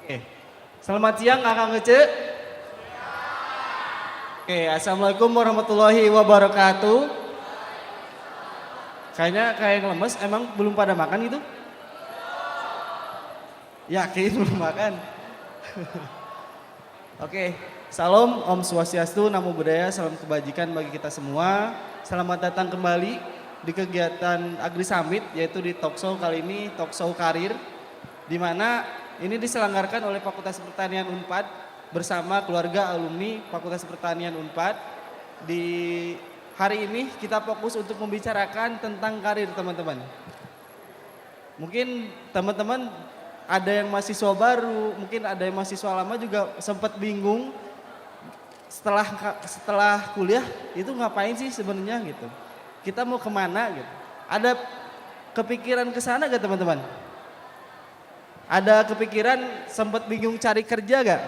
Oke. Selamat siang Kakak Ngece. Oke, Assalamualaikum warahmatullahi wabarakatuh. Kayaknya kayak yang lemes, emang belum pada makan itu? Yakin belum makan? Oke, salam Om Swastiastu, Namo Buddhaya, salam kebajikan bagi kita semua. Selamat datang kembali di kegiatan Agri Summit, yaitu di Talkshow kali ini, Talkshow Karir, di mana ini diselenggarakan oleh Fakultas Pertanian Unpad bersama keluarga alumni Fakultas Pertanian Unpad. Di hari ini kita fokus untuk membicarakan tentang karir teman-teman. Mungkin teman-teman ada yang mahasiswa baru, mungkin ada yang mahasiswa lama juga sempat bingung setelah kuliah itu ngapain sih sebenarnya gitu. Kita mau kemana gitu. Ada kepikiran ke sana gak teman-teman? Ada kepikiran sempat bingung cari kerja gak?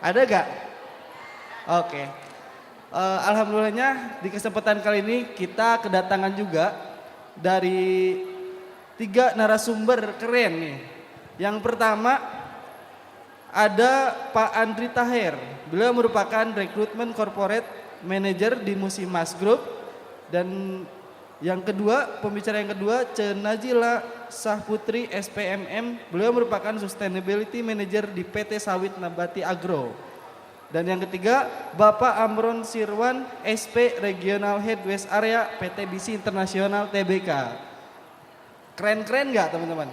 Ada gak? Oke. Alhamdulillahnya di kesempatan kali ini kita kedatangan juga dari 3 narasumber keren nih. Yang pertama ada Pak Andri Taher. Beliau merupakan Recruitment Corporate Manager di Musimas Group. Dan yang kedua, pembicara yang kedua, Cenazila Sahputri SPMM. Beliau merupakan Sustainability Manager di PT Sawit Nabati Agro. Dan yang ketiga, Bapak Amron Sirwan SP Regional Head West Area PT BC Internasional Tbk. Keren-keren gak teman-teman?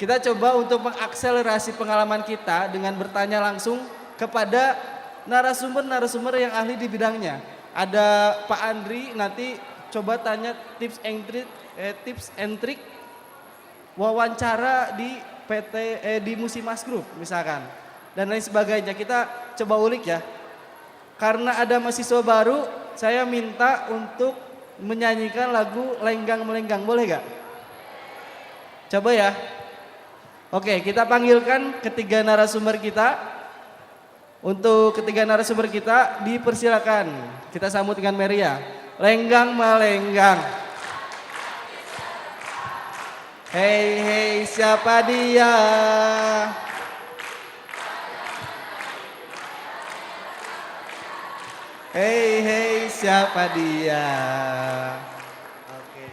Kita coba untuk mengakselerasi pengalaman kita dengan bertanya langsung kepada narasumber-narasumber yang ahli di bidangnya. Ada Pak Andri, nanti coba tanya tips and trick wawancara di di Musimas Group misalkan. Dan lain sebagainya, kita coba ulik ya. Karena ada mahasiswa baru, saya minta untuk menyanyikan lagu Lenggang Melenggang, boleh gak? Coba ya. Oke, kita panggilkan ketiga narasumber kita. Untuk ketiga narasumber kita dipersilakan. Kita sambut dengan meriah. Lenggang melenggang. Hei hei siapa dia? Hei hei siapa dia? Oke.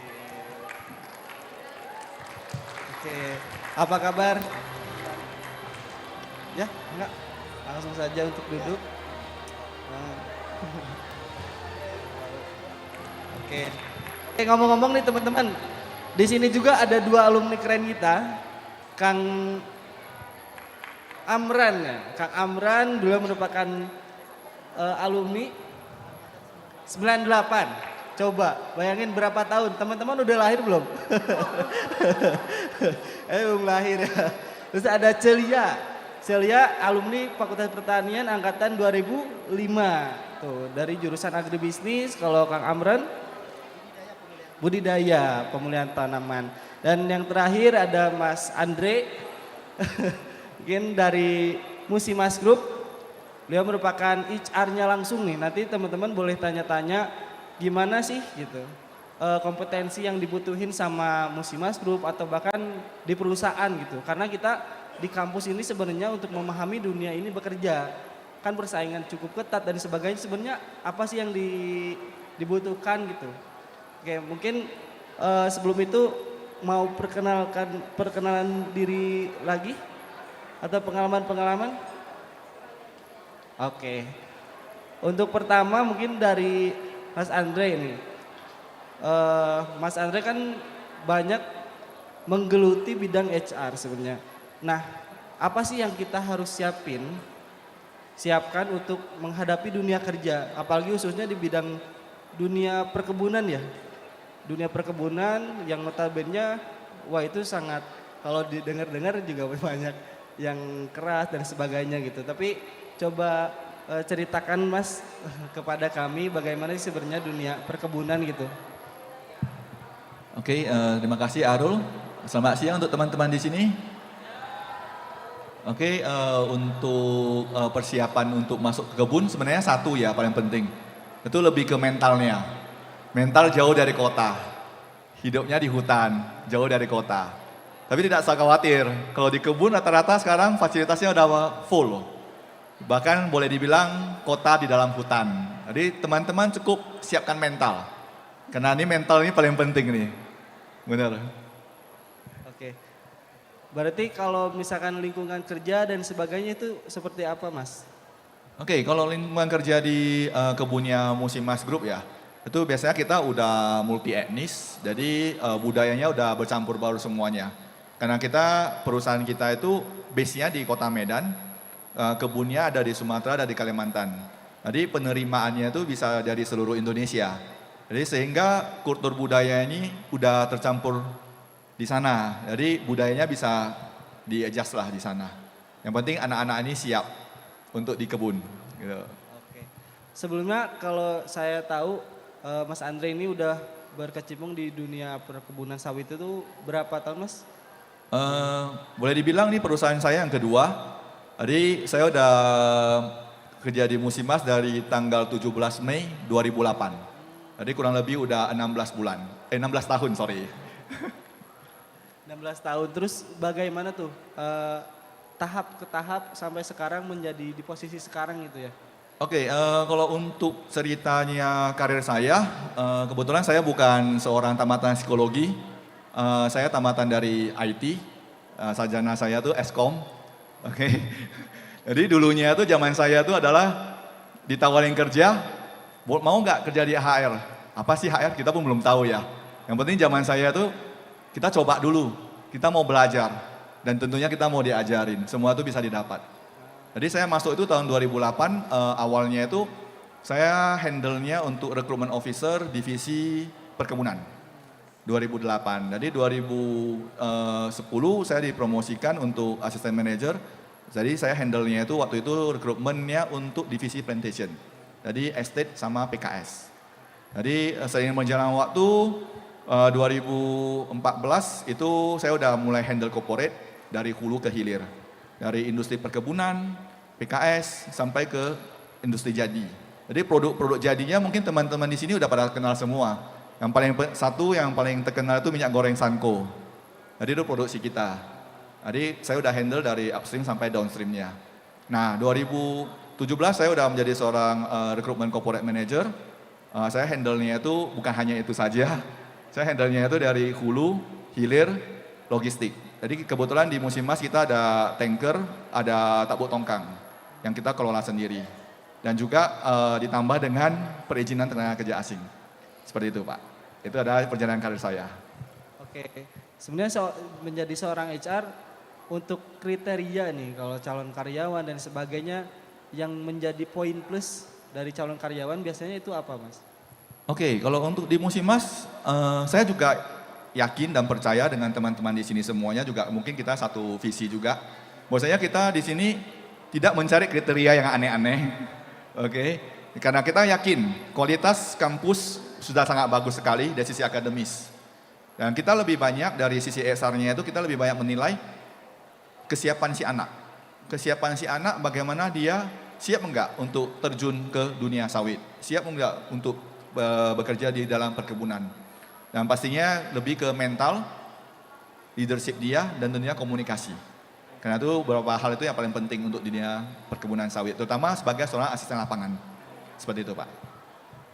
Oke. Apa kabar? Ya, enggak. Langsung saja untuk duduk. Nah. Oke. Oke, ngomong-ngomong nih teman-teman. Di sini juga ada 2 alumni keren kita. Kang Amran ya. Kang Amran dulu merupakan alumni 98. Coba bayangin berapa tahun. Teman-teman udah lahir belum? Belum lahir ya. Terus ada Celia. Celia alumni Fakultas Pertanian angkatan 2005. Tuh, dari jurusan agribisnis. Kalau Kang Amran budidaya, pemulihan tanaman. Dan yang terakhir ada Mas Andre. Mungkin dari Musimas Group. Beliau merupakan HR-nya langsung nih. Nanti teman-teman boleh tanya-tanya gimana sih gitu. Kompetensi yang dibutuhin sama Musimas Group atau bahkan di perusahaan gitu. Karena kita di kampus ini sebenarnya untuk memahami dunia ini bekerja. Kan persaingan cukup ketat dan sebagainya. Sebenarnya apa sih yang dibutuhkan gitu. Oke, mungkin sebelum itu mau perkenalan diri lagi atau pengalaman-pengalaman? Oke, untuk pertama mungkin dari Mas Andre ini. Mas Andre kan banyak menggeluti bidang HR sebenarnya. Nah, apa sih yang kita harus siapkan untuk menghadapi dunia kerja, apalagi khususnya di bidang dunia perkebunan ya. Dunia perkebunan yang notabene wah itu sangat, kalau didengar-dengar juga banyak yang keras dan sebagainya gitu. Tapi coba ceritakan Mas kepada kami bagaimana sih sebenarnya dunia perkebunan gitu. Oke, terima kasih Arul. Selamat siang untuk teman-teman di sini. Oke, untuk persiapan untuk masuk ke kebun sebenarnya satu ya paling penting. Itu lebih ke mentalnya. Mental jauh dari kota. Hidupnya di hutan, jauh dari kota. Tapi tidak usah khawatir, kalau di kebun rata-rata sekarang fasilitasnya udah full. Bahkan boleh dibilang kota di dalam hutan. Jadi teman-teman cukup siapkan mental. Karena ini mental ini paling penting nih. Benar. Oke. Berarti kalau misalkan lingkungan kerja dan sebagainya itu seperti apa, Mas? Oke, kalau lingkungan kerja di kebunnya Musimas Group ya, itu biasanya kita udah multi etnis, jadi budayanya udah bercampur baur semuanya. Karena perusahaan kita itu base-nya di kota Medan, kebunnya ada di Sumatera, ada di Kalimantan. Jadi penerimaannya itu bisa dari seluruh Indonesia. Jadi sehingga kultur budaya ini udah tercampur di sana. Jadi budayanya bisa di-adjust lah di sana. Yang penting anak-anak ini siap untuk di kebun. Gitu. Oke. Sebelumnya kalau saya tahu Mas Andre ini udah berkecimpung di dunia perkebunan sawit itu berapa tahun, Mas? Boleh dibilang ini perusahaan saya yang kedua. Jadi saya udah kerja di Musimas dari tanggal 17 Mei 2008. Jadi kurang lebih udah 16 tahun, sorry. 16 tahun, terus bagaimana tuh tahap ke tahap sampai sekarang menjadi di posisi sekarang gitu ya? Oke, kalau untuk ceritanya karir saya, kebetulan saya bukan seorang tamatan psikologi, saya tamatan dari IT, sarjana saya tuh Eskom, oke. Jadi dulunya tuh zaman saya tuh adalah ditawarin kerja, mau nggak kerja di HR? Apa sih HR? Kita pun belum tahu ya. Yang penting zaman saya tuh kita coba dulu, kita mau belajar, dan tentunya kita mau diajarin, semua itu bisa didapat. Jadi saya masuk itu tahun 2008, awalnya itu saya handle-nya untuk recruitment officer divisi perkebunan. 2008. Jadi 2010 saya dipromosikan untuk assistant manager. Jadi saya handle-nya itu waktu itu recruitment-nya untuk divisi plantation. Jadi estate sama PKS. Jadi seiring berjalan waktu 2014 itu saya udah mulai handle corporate dari hulu ke hilir. Dari industri perkebunan, PKS sampai ke industri jadi. Jadi produk-produk jadinya mungkin teman-teman di sini udah pada kenal semua. Yang paling terkenal itu minyak goreng Sanko. Jadi itu produksi kita. Jadi saya udah handle dari upstream sampai downstreamnya. Nah 2017 saya udah menjadi seorang recruitment corporate manager. Saya handle-nya itu bukan hanya itu saja. Saya handle-nya itu dari hulu, hilir, logistik. Jadi kebetulan di Musimas kita ada tanker, ada tabuk tongkang yang kita kelola sendiri. Dan juga ditambah dengan perizinan tenaga kerja asing. Seperti itu Pak. Itu adalah perjalanan karir saya. Oke, sebenarnya menjadi seorang HR untuk kriteria nih kalau calon karyawan dan sebagainya yang menjadi poin plus dari calon karyawan biasanya itu apa Mas? Oke, kalau untuk di Musimas, saya juga yakin dan percaya dengan teman-teman di sini semuanya juga mungkin kita satu visi juga. Bahwasanya kita di sini tidak mencari kriteria yang aneh-aneh, oke? Karena kita yakin kualitas kampus sudah sangat bagus sekali dari sisi akademis. Dan kita lebih banyak dari sisi ESR-nya itu kita lebih banyak menilai kesiapan si anak. Kesiapan si anak bagaimana dia siap enggak untuk terjun ke dunia sawit, siap enggak untuk bekerja di dalam perkebunan. Dan pastinya lebih ke mental, leadership dia, dan tentunya komunikasi. Karena itu beberapa hal itu yang paling penting untuk dunia perkebunan sawit, terutama sebagai seorang asisten lapangan. Seperti itu Pak.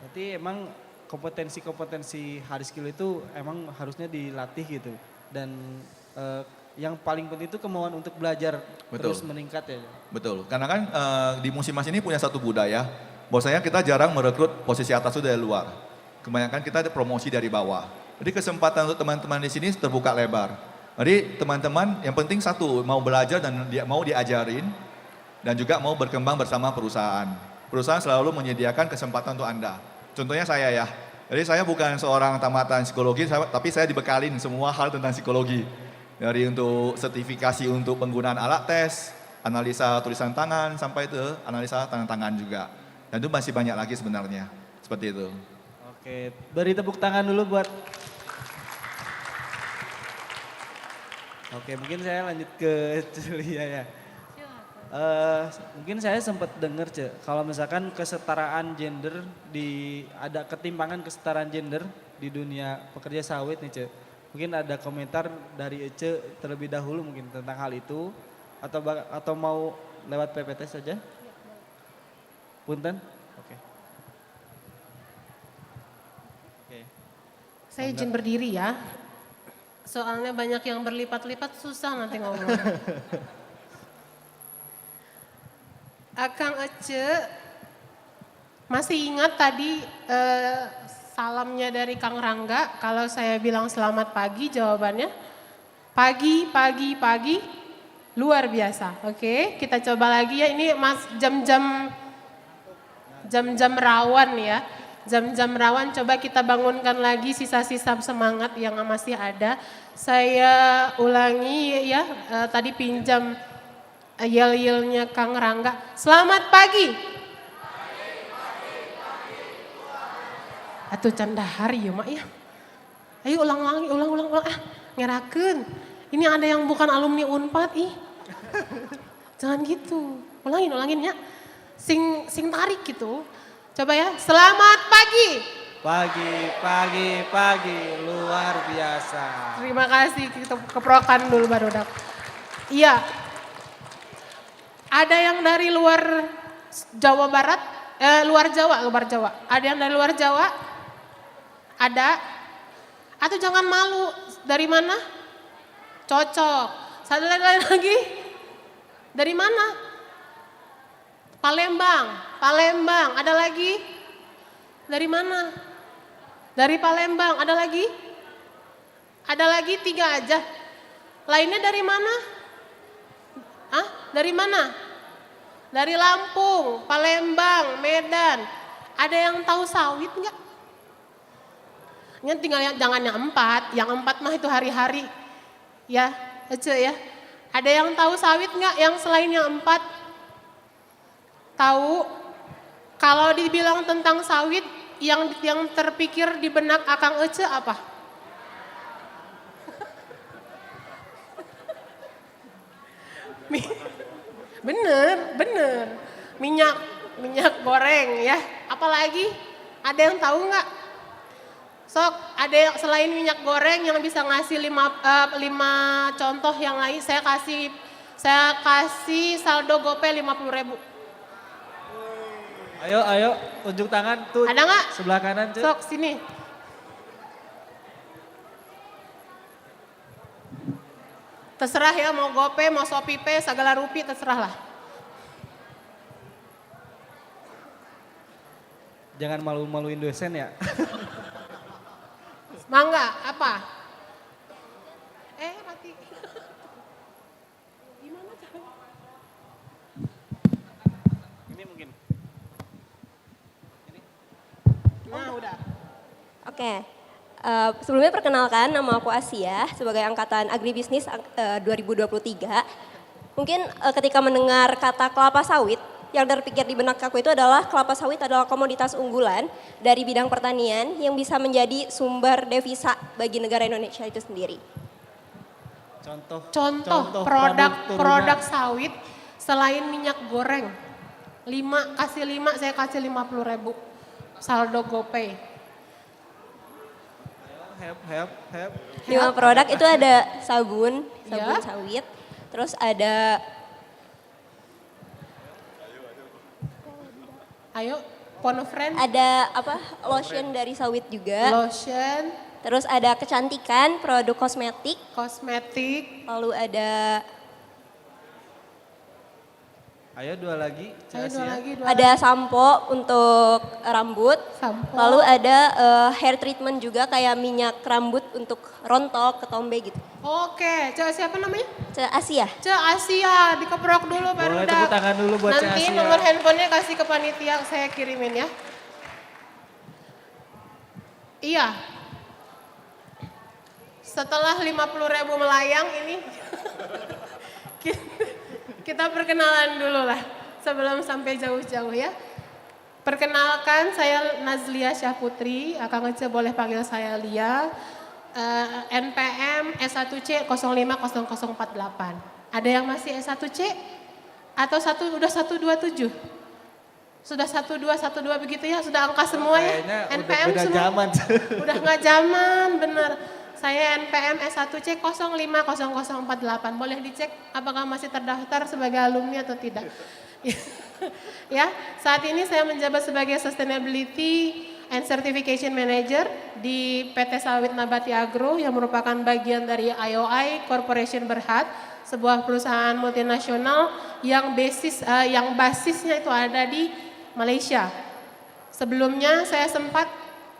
Berarti emang kompetensi hard skill itu emang harusnya dilatih gitu. Dan yang paling penting itu kemauan untuk belajar. Betul. Terus meningkat ya. Betul, karena kan di Musimas ini punya satu budaya, bahwasanya kita jarang merekrut posisi atas itu dari luar. Kebanyakan kita ada promosi dari bawah. Jadi kesempatan untuk teman-teman di sini terbuka lebar. Jadi teman-teman yang penting satu, mau belajar dan mau diajarin, dan juga mau berkembang bersama perusahaan. Perusahaan selalu menyediakan kesempatan untuk Anda. Contohnya saya ya, jadi saya bukan seorang tamatan psikologi, tapi saya dibekalin semua hal tentang psikologi. Dari untuk sertifikasi untuk penggunaan alat tes, analisa tulisan tangan, sampai ke analisa tanda tangan juga. Dan itu masih banyak lagi sebenarnya, seperti itu. Oke, beri tepuk tangan dulu buat. Oke, mungkin saya lanjut ke Celia ya. Mungkin saya sempat dengar kalau misalkan kesetaraan gender ada ketimpangan kesetaraan gender di dunia pekerja sawit nih Mungkin ada komentar dari Ece terlebih dahulu mungkin tentang hal itu atau mau lewat PPT saja? Punten? Oke. Oke. Saya izin berdiri ya. Soalnya banyak yang berlipat-lipat susah nanti ngomong. Akang Ece masih ingat tadi salamnya dari Kang Rangga, kalau saya bilang selamat pagi jawabannya pagi, pagi, pagi, luar biasa. Oke, kita coba lagi ya, ini mas jam-jam rawan ya. Jam-jam rawan coba kita bangunkan lagi sisa-sisa semangat yang masih ada. Saya ulangi ya, tadi pinjam yel-yelnya Kang Rangga. Selamat pagi. Atuh canda hari ya mak ya. Ayo ulang lagi, ulang. Ngerakeun. Ini ada yang bukan alumni Unpad ih. Jangan gitu. Ulangin ya. Sing tarik gitu. Coba ya. Selamat pagi. Pagi, luar biasa. Terima kasih, kita keprokan dulu baru dak. Iya. Ada yang dari luar Jawa Barat, luar Jawa. Ada yang dari luar Jawa? Ada? Atau jangan malu, dari mana? Cocok. Satu lagi. Dari mana? Palembang. Ada lagi? Dari mana? Dari Palembang. Ada lagi? Ada lagi 3 aja. Lainnya dari mana? Hah? Dari mana? Dari Lampung, Palembang, Medan. Ada yang tahu sawit enggak? Ini tinggal jangan yang 4. Yang 4 mah itu hari-hari. Ya, Ece ya. Ada yang tahu sawit enggak yang selain yang 4? Tahu? Kalau dibilang tentang sawit, yang terpikir di benak Akang Ece apa? Bener. Minyak goreng ya. Apalagi? Ada yang tahu nggak? Sok, ada yang selain minyak goreng yang bisa ngasih 5 contoh yang lain. Saya kasih saldo GoPay 50.000. Ayo, tunjuk tangan tuh. Ada nggak? Sebelah kanan, Cek. Sok, sini. Terserah ya, mau GoPay, mau Shopee Pay, segala rupi terserah lah. Jangan malu-maluin dosen ya. Mangga, apa? Mati. Gimana caranya? Ini mungkin. Nah, udah. Oke, sebelumnya perkenalkan nama aku Asia sebagai angkatan agribisnis 2023. Mungkin ketika mendengar kata kelapa sawit, yang terpikir di benak aku itu adalah kelapa sawit adalah komoditas unggulan dari bidang pertanian yang bisa menjadi sumber devisa bagi negara Indonesia itu sendiri. Contoh turunan. produk sawit selain minyak goreng. 5, saya kasih 50.000 saldo GoPay. Help. 5 produk itu ada sabun Ya. sawit, terus ada Ayo, Ponofriend, ada lotion dari sawit juga, lotion, terus ada kecantikan, produk kosmetik, kosmetik. lalu ada Ayo 2 lagi. Ayo Asia. 2 lagi. ada sampo untuk rambut, Sampo. lalu ada hair treatment juga kayak minyak rambut untuk rontok, ketombe gitu. Oke, Cek siapa namanya? Asia. Cek Asia, dikeprok dulu baru Boleh udah. tepuk tangan dulu buat Cek Nanti Asia. nomor handphonenya kasih ke panitia, saya kirimin ya. Iya. Setelah 50.000 melayang ini, kita perkenalan dulu lah sebelum sampai jauh-jauh ya. Perkenalkan, saya Nazlia Syahputri, Akang Ece boleh panggil saya Lia. NPM S1C 050048. Ada yang masih S1C? Atau udah 127? Sudah 1212 begitu ya, sudah angka semua ya? Kayaknya NPM udah semua? zaman. Udah nggak zaman, bener. Saya NPM S1C 050048. Boleh dicek apakah masih terdaftar sebagai alumni atau tidak. Ya, saat ini saya menjabat sebagai Sustainability and Certification Manager di PT Sawit Nabati Agro yang merupakan bagian dari IOI Corporation Berhad, sebuah perusahaan multinasional yang basisnya itu ada di Malaysia. Sebelumnya saya sempat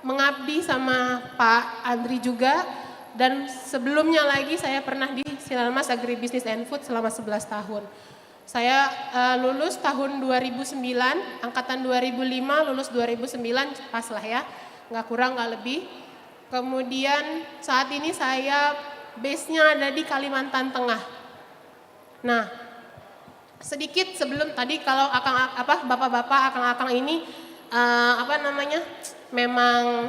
mengabdi sama Pak Andri juga, dan sebelumnya lagi saya pernah di Sinarmas Agribusiness and Food selama 11 tahun. Saya lulus tahun 2009, angkatan 2005, lulus 2009, pas lah ya, nggak kurang nggak lebih. Kemudian saat ini saya base-nya ada di Kalimantan Tengah. Nah, sedikit sebelum tadi kalau bapak-bapak, akang-akang ini memang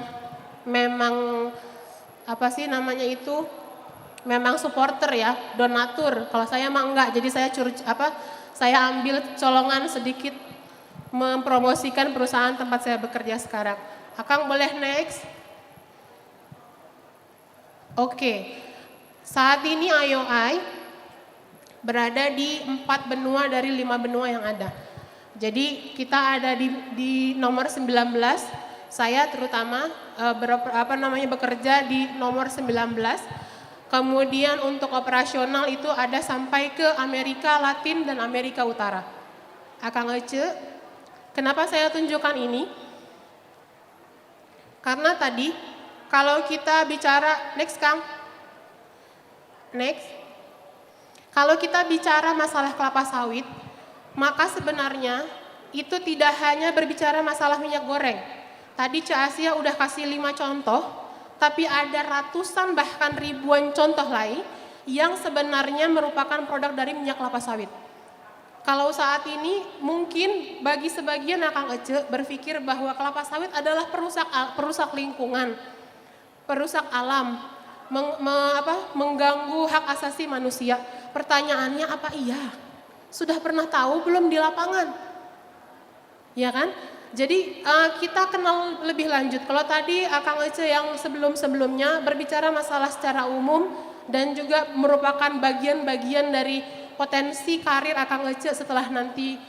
memang supporter ya, donatur. Kalau saya mah enggak, jadi saya ambil colongan sedikit mempromosikan perusahaan tempat saya bekerja sekarang. Akang boleh next? Oke. Saat ini IOI berada di 4 benua dari 5 benua yang ada. Jadi kita ada di nomor 19. Saya terutama bekerja di nomor 19. Kemudian untuk operasional itu ada sampai ke Amerika Latin dan Amerika Utara. Akang Ece, kenapa saya tunjukkan ini? Karena tadi kalau kita bicara, next Kang, next. Kalau kita bicara masalah kelapa sawit, maka sebenarnya itu tidak hanya berbicara masalah minyak goreng. Tadi Cak Asia udah kasih 5 contoh, tapi ada ratusan bahkan ribuan contoh lain yang sebenarnya merupakan produk dari minyak kelapa sawit. Kalau saat ini mungkin bagi sebagian Akang Ece berpikir bahwa kelapa sawit adalah perusak lingkungan, perusak alam, mengganggu hak asasi manusia. Pertanyaannya apa iya? Sudah pernah tahu belum di lapangan? Ya kan? Jadi kita kenal lebih lanjut. Kalau tadi Akang Ece yang sebelum-sebelumnya berbicara masalah secara umum dan juga merupakan bagian-bagian dari potensi karir Akang Ece setelah nanti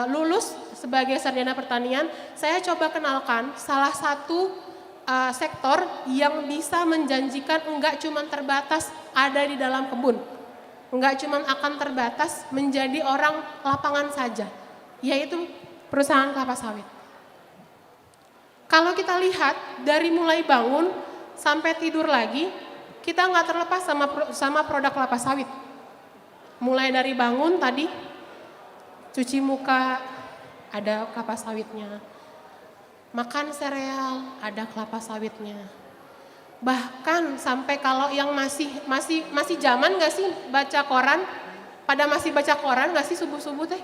lulus sebagai sarjana pertanian, saya coba kenalkan salah satu sektor yang bisa menjanjikan enggak cuma terbatas ada di dalam kebun. Enggak cuma akan terbatas menjadi orang lapangan saja, yaitu perusahaan kelapa sawit. Kalau kita lihat dari mulai bangun sampai tidur lagi, kita nggak terlepas sama produk kelapa sawit. Mulai dari bangun tadi, cuci muka, ada kelapa sawitnya. Makan sereal, ada kelapa sawitnya. Bahkan sampai kalau yang masih zaman nggak sih baca koran, pada masih baca koran nggak sih subuh-subuh teh?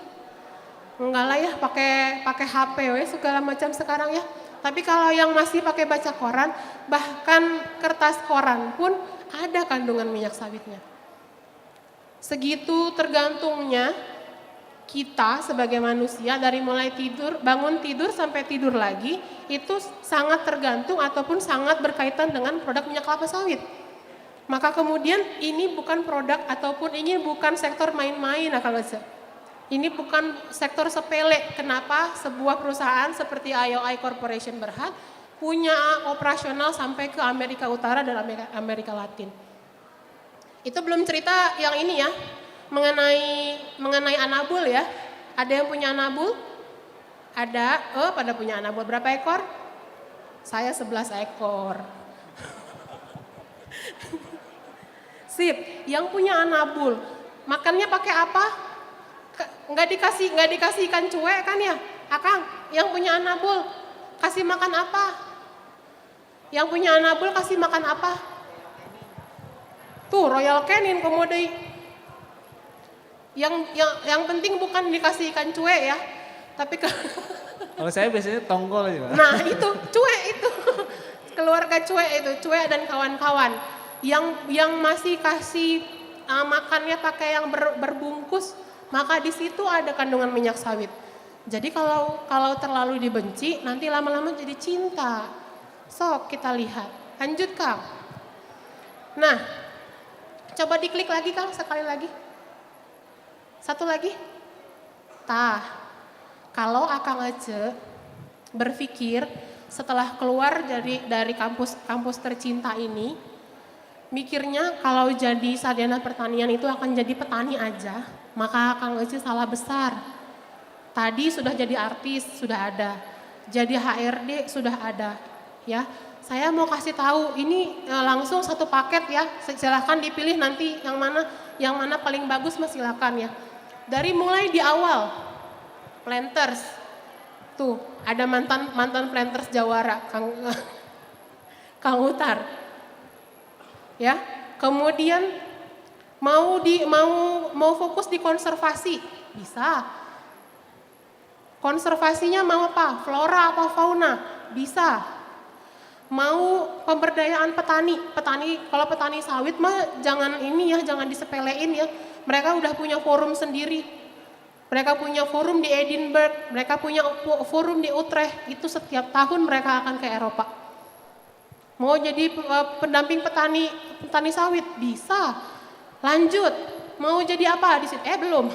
Enggak lah ya, pakai HP segala macam sekarang ya. Tapi kalau yang masih pakai baca koran, bahkan kertas koran pun ada kandungan minyak sawitnya. Segitu tergantungnya kita sebagai manusia dari mulai bangun tidur sampai tidur lagi, itu sangat tergantung ataupun sangat berkaitan dengan produk minyak kelapa sawit. Maka kemudian ini bukan produk ataupun ini bukan sektor main-main Akang Ece. Ini bukan sektor sepele. Kenapa sebuah perusahaan seperti IOI Corporation Berhad punya operasional sampai ke Amerika Utara dan Amerika Latin. Itu belum cerita yang ini ya, mengenai anabul ya. Ada yang punya anabul? Ada, pada punya anabul. Berapa ekor? Saya 11 ekor. Sip, yang punya anabul, makannya pakai apa? Nggak dikasih ikan cuek kan ya, Akang? Yang punya anabul kasih makan apa? Yang punya anabul kasih makan apa? Tuh Royal Canin komodai. Yang penting bukan dikasih ikan cuek ya, tapi Kalau saya biasanya tongkol aja. Nah itu cuek itu, keluarga cuek itu, cuek dan kawan-kawan. Yang masih kasih makannya pakai yang berbungkus, maka di situ ada kandungan minyak sawit. Jadi kalau terlalu dibenci, nanti lama-lama jadi cinta. Sok kita lihat. Lanjut Kang. Nah, coba diklik lagi Kang, sekali lagi. Satu lagi. Tah, kalau Akang Ece berpikir setelah keluar dari kampus tercinta ini, mikirnya kalau jadi sarjana pertanian itu akan jadi petani aja, maka Akang Ece salah besar. Tadi sudah jadi artis, sudah ada. Jadi HRD sudah ada, ya. Saya mau kasih tahu ini langsung satu paket ya. Silahkan dipilih nanti yang mana paling bagus mas silakan ya. Dari mulai di awal planters. Tuh, ada mantan planters Jawara, Kang Utar. Ya. Kemudian mau fokus di konservasi, bisa. Konservasinya mau apa? Flora apa fauna? Bisa. Mau pemberdayaan petani, kalau petani sawit mah jangan disepelein ya. Mereka udah punya forum sendiri. Mereka punya forum di Edinburgh, mereka punya forum di Utrecht. Itu setiap tahun mereka akan ke Eropa. Mau jadi pendamping petani sawit, bisa. Lanjut, mau jadi apa di situ? Belum.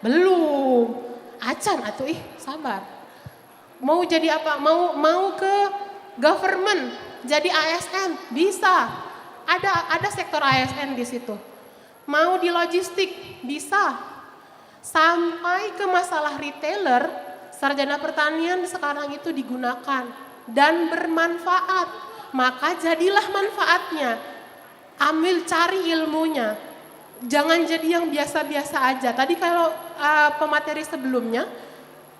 Belum. Acan atuh sabar. Mau jadi apa? Mau ke government, jadi ASN, bisa. Ada sektor ASN di situ. Mau di logistik, bisa. Sampai ke masalah retailer, sarjana pertanian sekarang itu digunakan dan bermanfaat. Maka jadilah manfaatnya. Ambil cari ilmunya. Jangan jadi yang biasa-biasa aja. Tadi kalau pemateri sebelumnya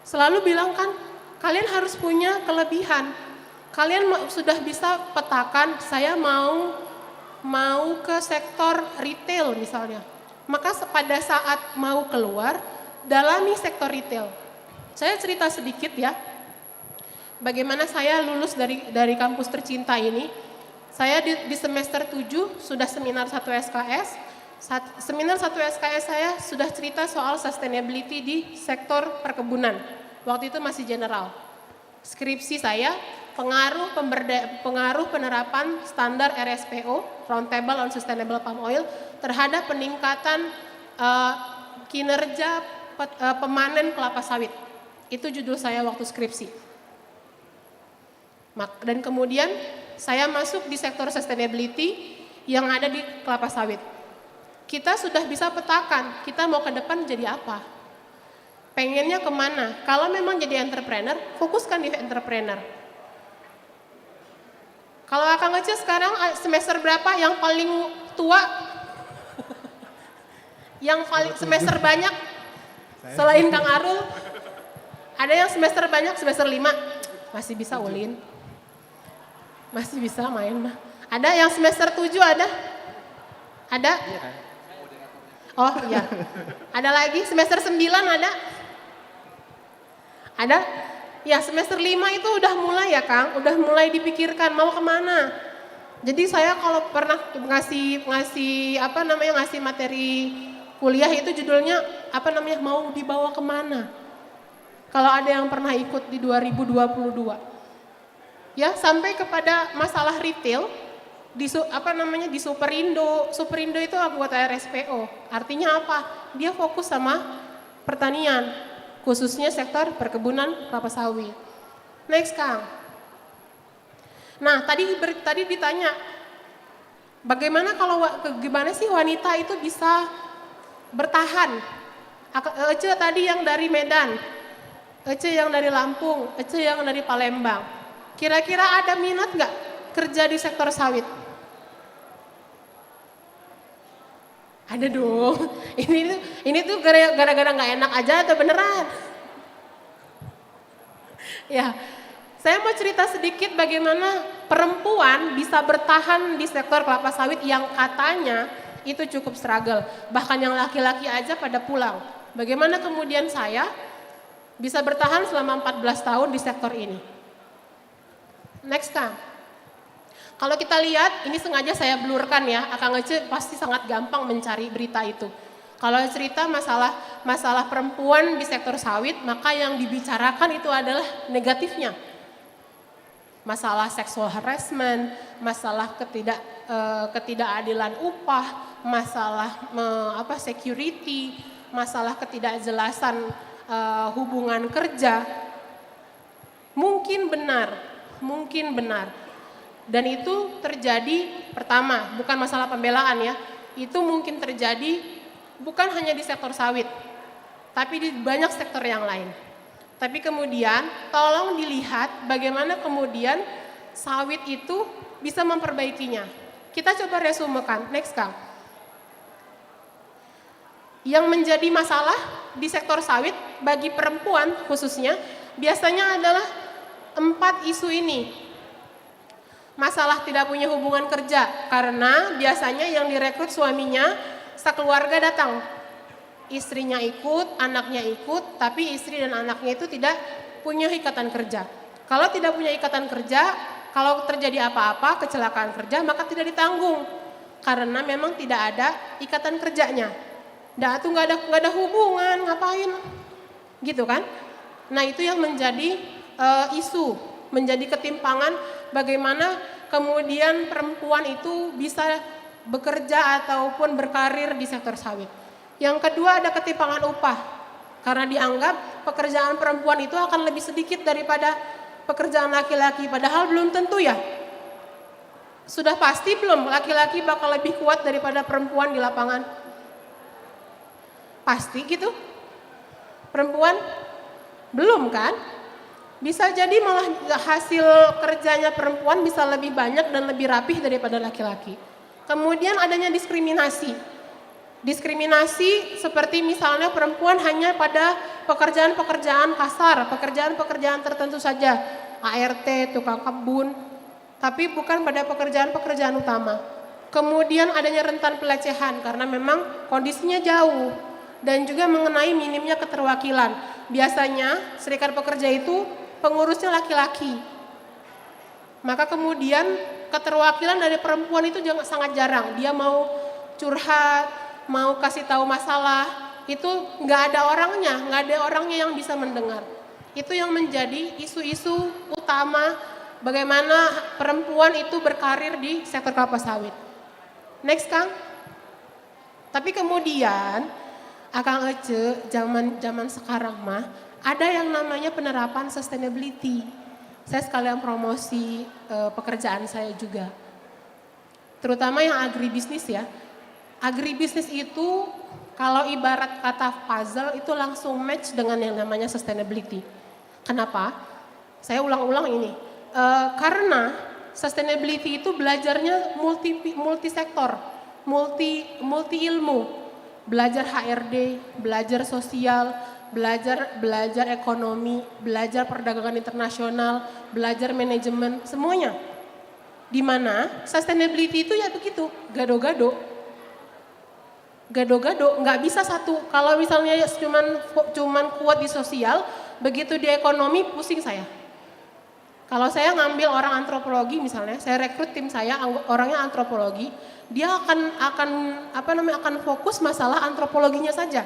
selalu bilang kan kalian harus punya kelebihan. Kalian sudah bisa petakan, saya mau ke sektor retail misalnya. Maka pada saat mau keluar, dalami sektor retail. Saya cerita sedikit ya, bagaimana saya lulus dari kampus tercinta ini. Saya di semester 7 sudah seminar 1 SKS. Seminar 1 SKS saya sudah cerita soal sustainability di sektor perkebunan. Waktu itu masih general. Skripsi saya, pengaruh penerapan standar RSPO, Roundtable on Sustainable Palm Oil, terhadap peningkatan kinerja pemanen kelapa sawit. Itu judul saya waktu skripsi. Dan kemudian saya masuk di sektor sustainability yang ada di kelapa sawit. Kita sudah bisa petakan, kita mau ke depan jadi apa? Pengennya kemana? Kalau memang jadi entrepreneur, fokuskan di entrepreneur. Kalau Akang Ece sekarang semester berapa yang paling tua? Yang paling semester banyak? Selain Kang Arul? Ada yang semester banyak, semester 5? Masih bisa ulin. Masih bisa main mah. Ada yang semester 7 ada? Ada? Oh iya. Ada lagi semester 9 ada? Ada? Ya semester 5 itu udah mulai ya Kang, udah mulai dipikirkan mau kemana. Jadi saya kalau pernah ngasih materi kuliah itu judulnya mau dibawa kemana. Kalau ada yang pernah ikut di 2022. Ya sampai kepada masalah retail di Superindo. Superindo itu anggota RSPO. Artinya apa? Dia fokus sama pertanian. Khususnya sektor perkebunan kelapa sawit. Next Kang. Nah tadi ditanya, gimana sih wanita itu bisa bertahan? Ece tadi yang dari Medan, Ece yang dari Lampung, Ece yang dari Palembang. Kira-kira ada minat nggak kerja di sektor sawit? Ada dong. Ini tuh gara-gara nggak enak aja atau beneran? Ya, saya mau cerita sedikit bagaimana perempuan bisa bertahan di sektor kelapa sawit yang katanya itu cukup struggle. Bahkan yang laki-laki aja pada pulang. Bagaimana kemudian saya bisa bertahan selama 14 tahun di sektor ini. Next Kang. Kalau kita lihat, ini sengaja saya blurkan ya, Akang Ece pasti sangat gampang mencari berita itu. Kalau cerita masalah perempuan di sektor sawit, maka yang dibicarakan itu adalah negatifnya. masalah sexual harassment, masalah ketidakadilan upah, masalah security, masalah ketidakjelasan hubungan kerja. Mungkin benar. Dan itu terjadi, pertama, bukan masalah pembelaan ya, itu mungkin terjadi bukan hanya di sektor sawit, tapi di banyak sektor yang lain. Tapi kemudian tolong dilihat bagaimana kemudian sawit itu bisa memperbaikinya. Kita coba resumekan, next Kang. Yang menjadi masalah di sektor sawit bagi perempuan khususnya biasanya adalah 4 isu ini. Masalah tidak punya hubungan kerja karena biasanya yang direkrut suaminya sekeluarga datang. Istrinya ikut, anaknya ikut, tapi istri dan anaknya itu tidak punya ikatan kerja. Kalau tidak punya ikatan kerja, kalau terjadi apa-apa, kecelakaan kerja, maka tidak ditanggung. Karena memang tidak ada ikatan kerjanya. Tuh nggak ada hubungan, ngapain? Gitu kan? Nah itu yang menjadi isu, menjadi ketimpangan bagaimana kemudian perempuan itu bisa bekerja ataupun berkarir di sektor sawit. Yang kedua ada ketimpangan upah, karena dianggap pekerjaan perempuan itu akan lebih sedikit daripada pekerjaan laki-laki, padahal belum tentu ya. Sudah pasti belum laki-laki bakal lebih kuat daripada perempuan di lapangan? Pasti gitu? Perempuan? Belum kan? Bisa jadi malah hasil kerjanya perempuan bisa lebih banyak dan lebih rapih daripada laki-laki. Kemudian adanya diskriminasi. Diskriminasi seperti misalnya perempuan hanya pada pekerjaan-pekerjaan kasar, pekerjaan-pekerjaan tertentu saja, ART, tukang kebun, tapi bukan pada pekerjaan-pekerjaan utama. Kemudian adanya rentan pelecehan karena memang kondisinya jauh dan juga mengenai minimnya keterwakilan. Biasanya serikat pekerja itu pengurusnya laki-laki. Maka kemudian keterwakilan dari perempuan itu sangat jarang. Dia mau curhat, mau kasih tahu masalah, itu nggak ada orangnya yang bisa mendengar. Itu yang menjadi isu-isu utama bagaimana perempuan itu berkarir di sektor kelapa sawit. Next Kang. Tapi kemudian Akang Ece zaman sekarang mah ada yang namanya penerapan sustainability. Saya sekalian promosi pekerjaan saya juga. Terutama yang agribisnis ya. Agribisnis itu kalau ibarat kata puzzle itu langsung match dengan yang namanya sustainability. Kenapa? Saya ulang-ulang ini. Karena sustainability itu belajarnya multi sektor, multi ilmu. Belajar HRD, belajar sosial, belajar ekonomi, belajar perdagangan internasional, belajar manajemen, semuanya. Di mana sustainability itu ya begitu, gado-gado, nggak bisa satu. Kalau misalnya cuman kuat di sosial, begitu di ekonomi pusing saya. Kalau saya ngambil orang antropologi misalnya, saya rekrut tim saya orangnya antropologi, dia akan fokus masalah antropologinya saja.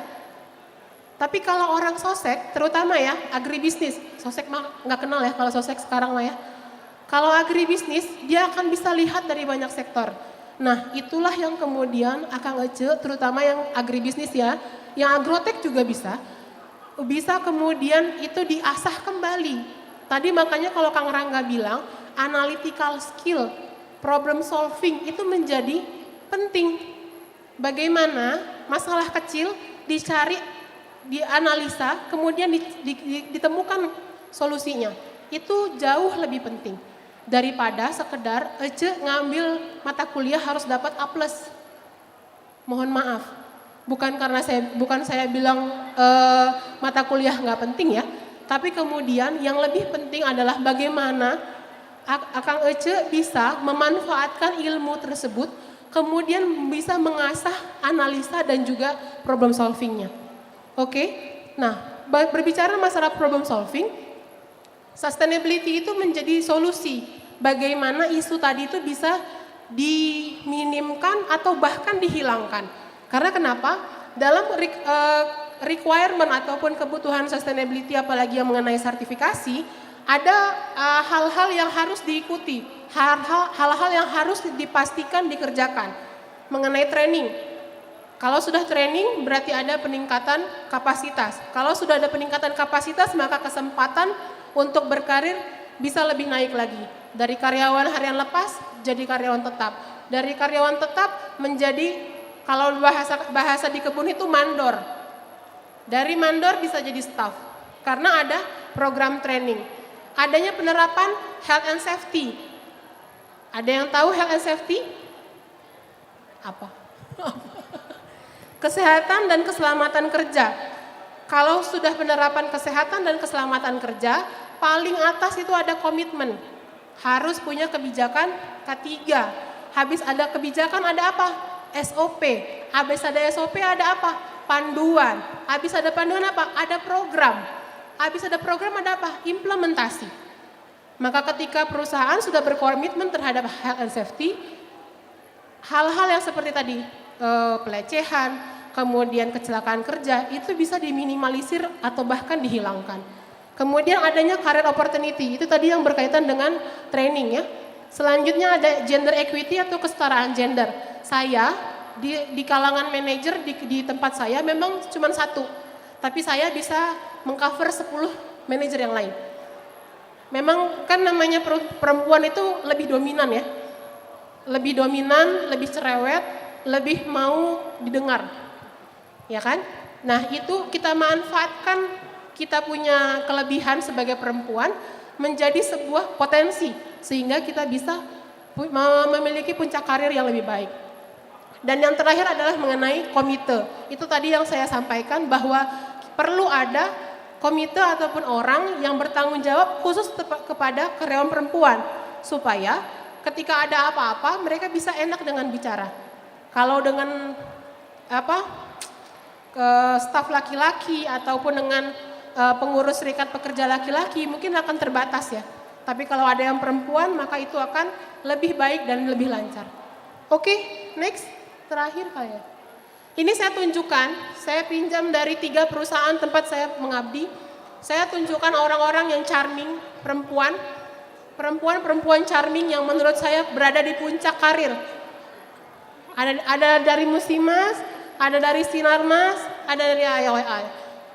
Tapi kalau orang sosek, terutama ya agribisnis, sosek mah nggak kenal ya kalau sosek sekarang mah ya. Kalau agribisnis dia akan bisa lihat dari banyak sektor. Nah itulah yang kemudian Akang Ece, terutama yang agribisnis ya, yang agrotek juga bisa kemudian itu diasah kembali. Tadi makanya kalau Kang Rangga bilang analytical skill, problem solving itu menjadi penting. Bagaimana masalah kecil dicari, dianalisa, kemudian ditemukan solusinya. Itu jauh lebih penting daripada sekedar Ece ngambil mata kuliah harus dapat A+. Mohon maaf, bukan saya bilang mata kuliah nggak penting ya, tapi kemudian yang lebih penting adalah bagaimana Akang Ece bisa memanfaatkan ilmu tersebut, kemudian bisa mengasah analisa dan juga problem solvingnya. Oke, nah berbicara masalah problem solving, sustainability itu menjadi solusi. Bagaimana isu tadi itu bisa diminimkan atau bahkan dihilangkan. Karena kenapa? Dalam requirement ataupun kebutuhan sustainability apalagi yang mengenai sertifikasi, ada hal-hal yang harus diikuti, hal-hal yang harus dipastikan dikerjakan mengenai training. Kalau sudah training berarti ada peningkatan kapasitas. Kalau sudah ada peningkatan kapasitas maka kesempatan untuk berkarir bisa lebih naik lagi. Dari karyawan harian lepas jadi karyawan tetap. Dari karyawan tetap menjadi, kalau bahasa di kebun itu mandor. Dari mandor bisa jadi staff. Karena ada program training. Adanya penerapan health and safety. Ada yang tahu health and safety? Apa? Kesehatan dan keselamatan kerja. Kalau sudah penerapan kesehatan dan keselamatan kerja, paling atas itu ada komitmen. Harus punya kebijakan K3. Habis ada kebijakan ada apa? SOP. Habis ada SOP ada apa? Panduan. Habis ada panduan apa? Ada program. Habis ada program ada apa? Implementasi. Maka ketika perusahaan sudah berkomitmen terhadap health and safety, hal-hal yang seperti tadi, pelecehan, kemudian kecelakaan kerja, itu bisa diminimalisir atau bahkan dihilangkan. Kemudian adanya career opportunity, itu tadi yang berkaitan dengan training ya. Selanjutnya ada gender equity atau kesetaraan gender. Saya di kalangan manajer di tempat saya memang cuma satu, tapi saya bisa mengcover 10 manajer yang lain. Memang kan namanya perempuan itu lebih dominan ya. Lebih dominan, lebih cerewet, lebih mau didengar. Ya kan? Nah, itu kita manfaatkan, kita punya kelebihan sebagai perempuan menjadi sebuah potensi sehingga kita bisa memiliki puncak karir yang lebih baik. Dan yang terakhir adalah mengenai komite. Itu tadi yang saya sampaikan bahwa perlu ada komite ataupun orang yang bertanggung jawab khusus kepada karyawan perempuan supaya ketika ada apa-apa mereka bisa enak dengan bicara. Kalau dengan staf laki-laki ataupun dengan pengurus serikat pekerja laki-laki mungkin akan terbatas ya. Tapi kalau ada yang perempuan maka itu akan lebih baik dan lebih lancar. Oke, next, terakhir kali ya. Ini saya tunjukkan, saya pinjam dari 3 perusahaan tempat saya mengabdi. Saya tunjukkan orang-orang yang charming, perempuan charming yang menurut saya berada di puncak karir. Ada dari Musimas, ada dari Sinarmas, ada dari AYWI.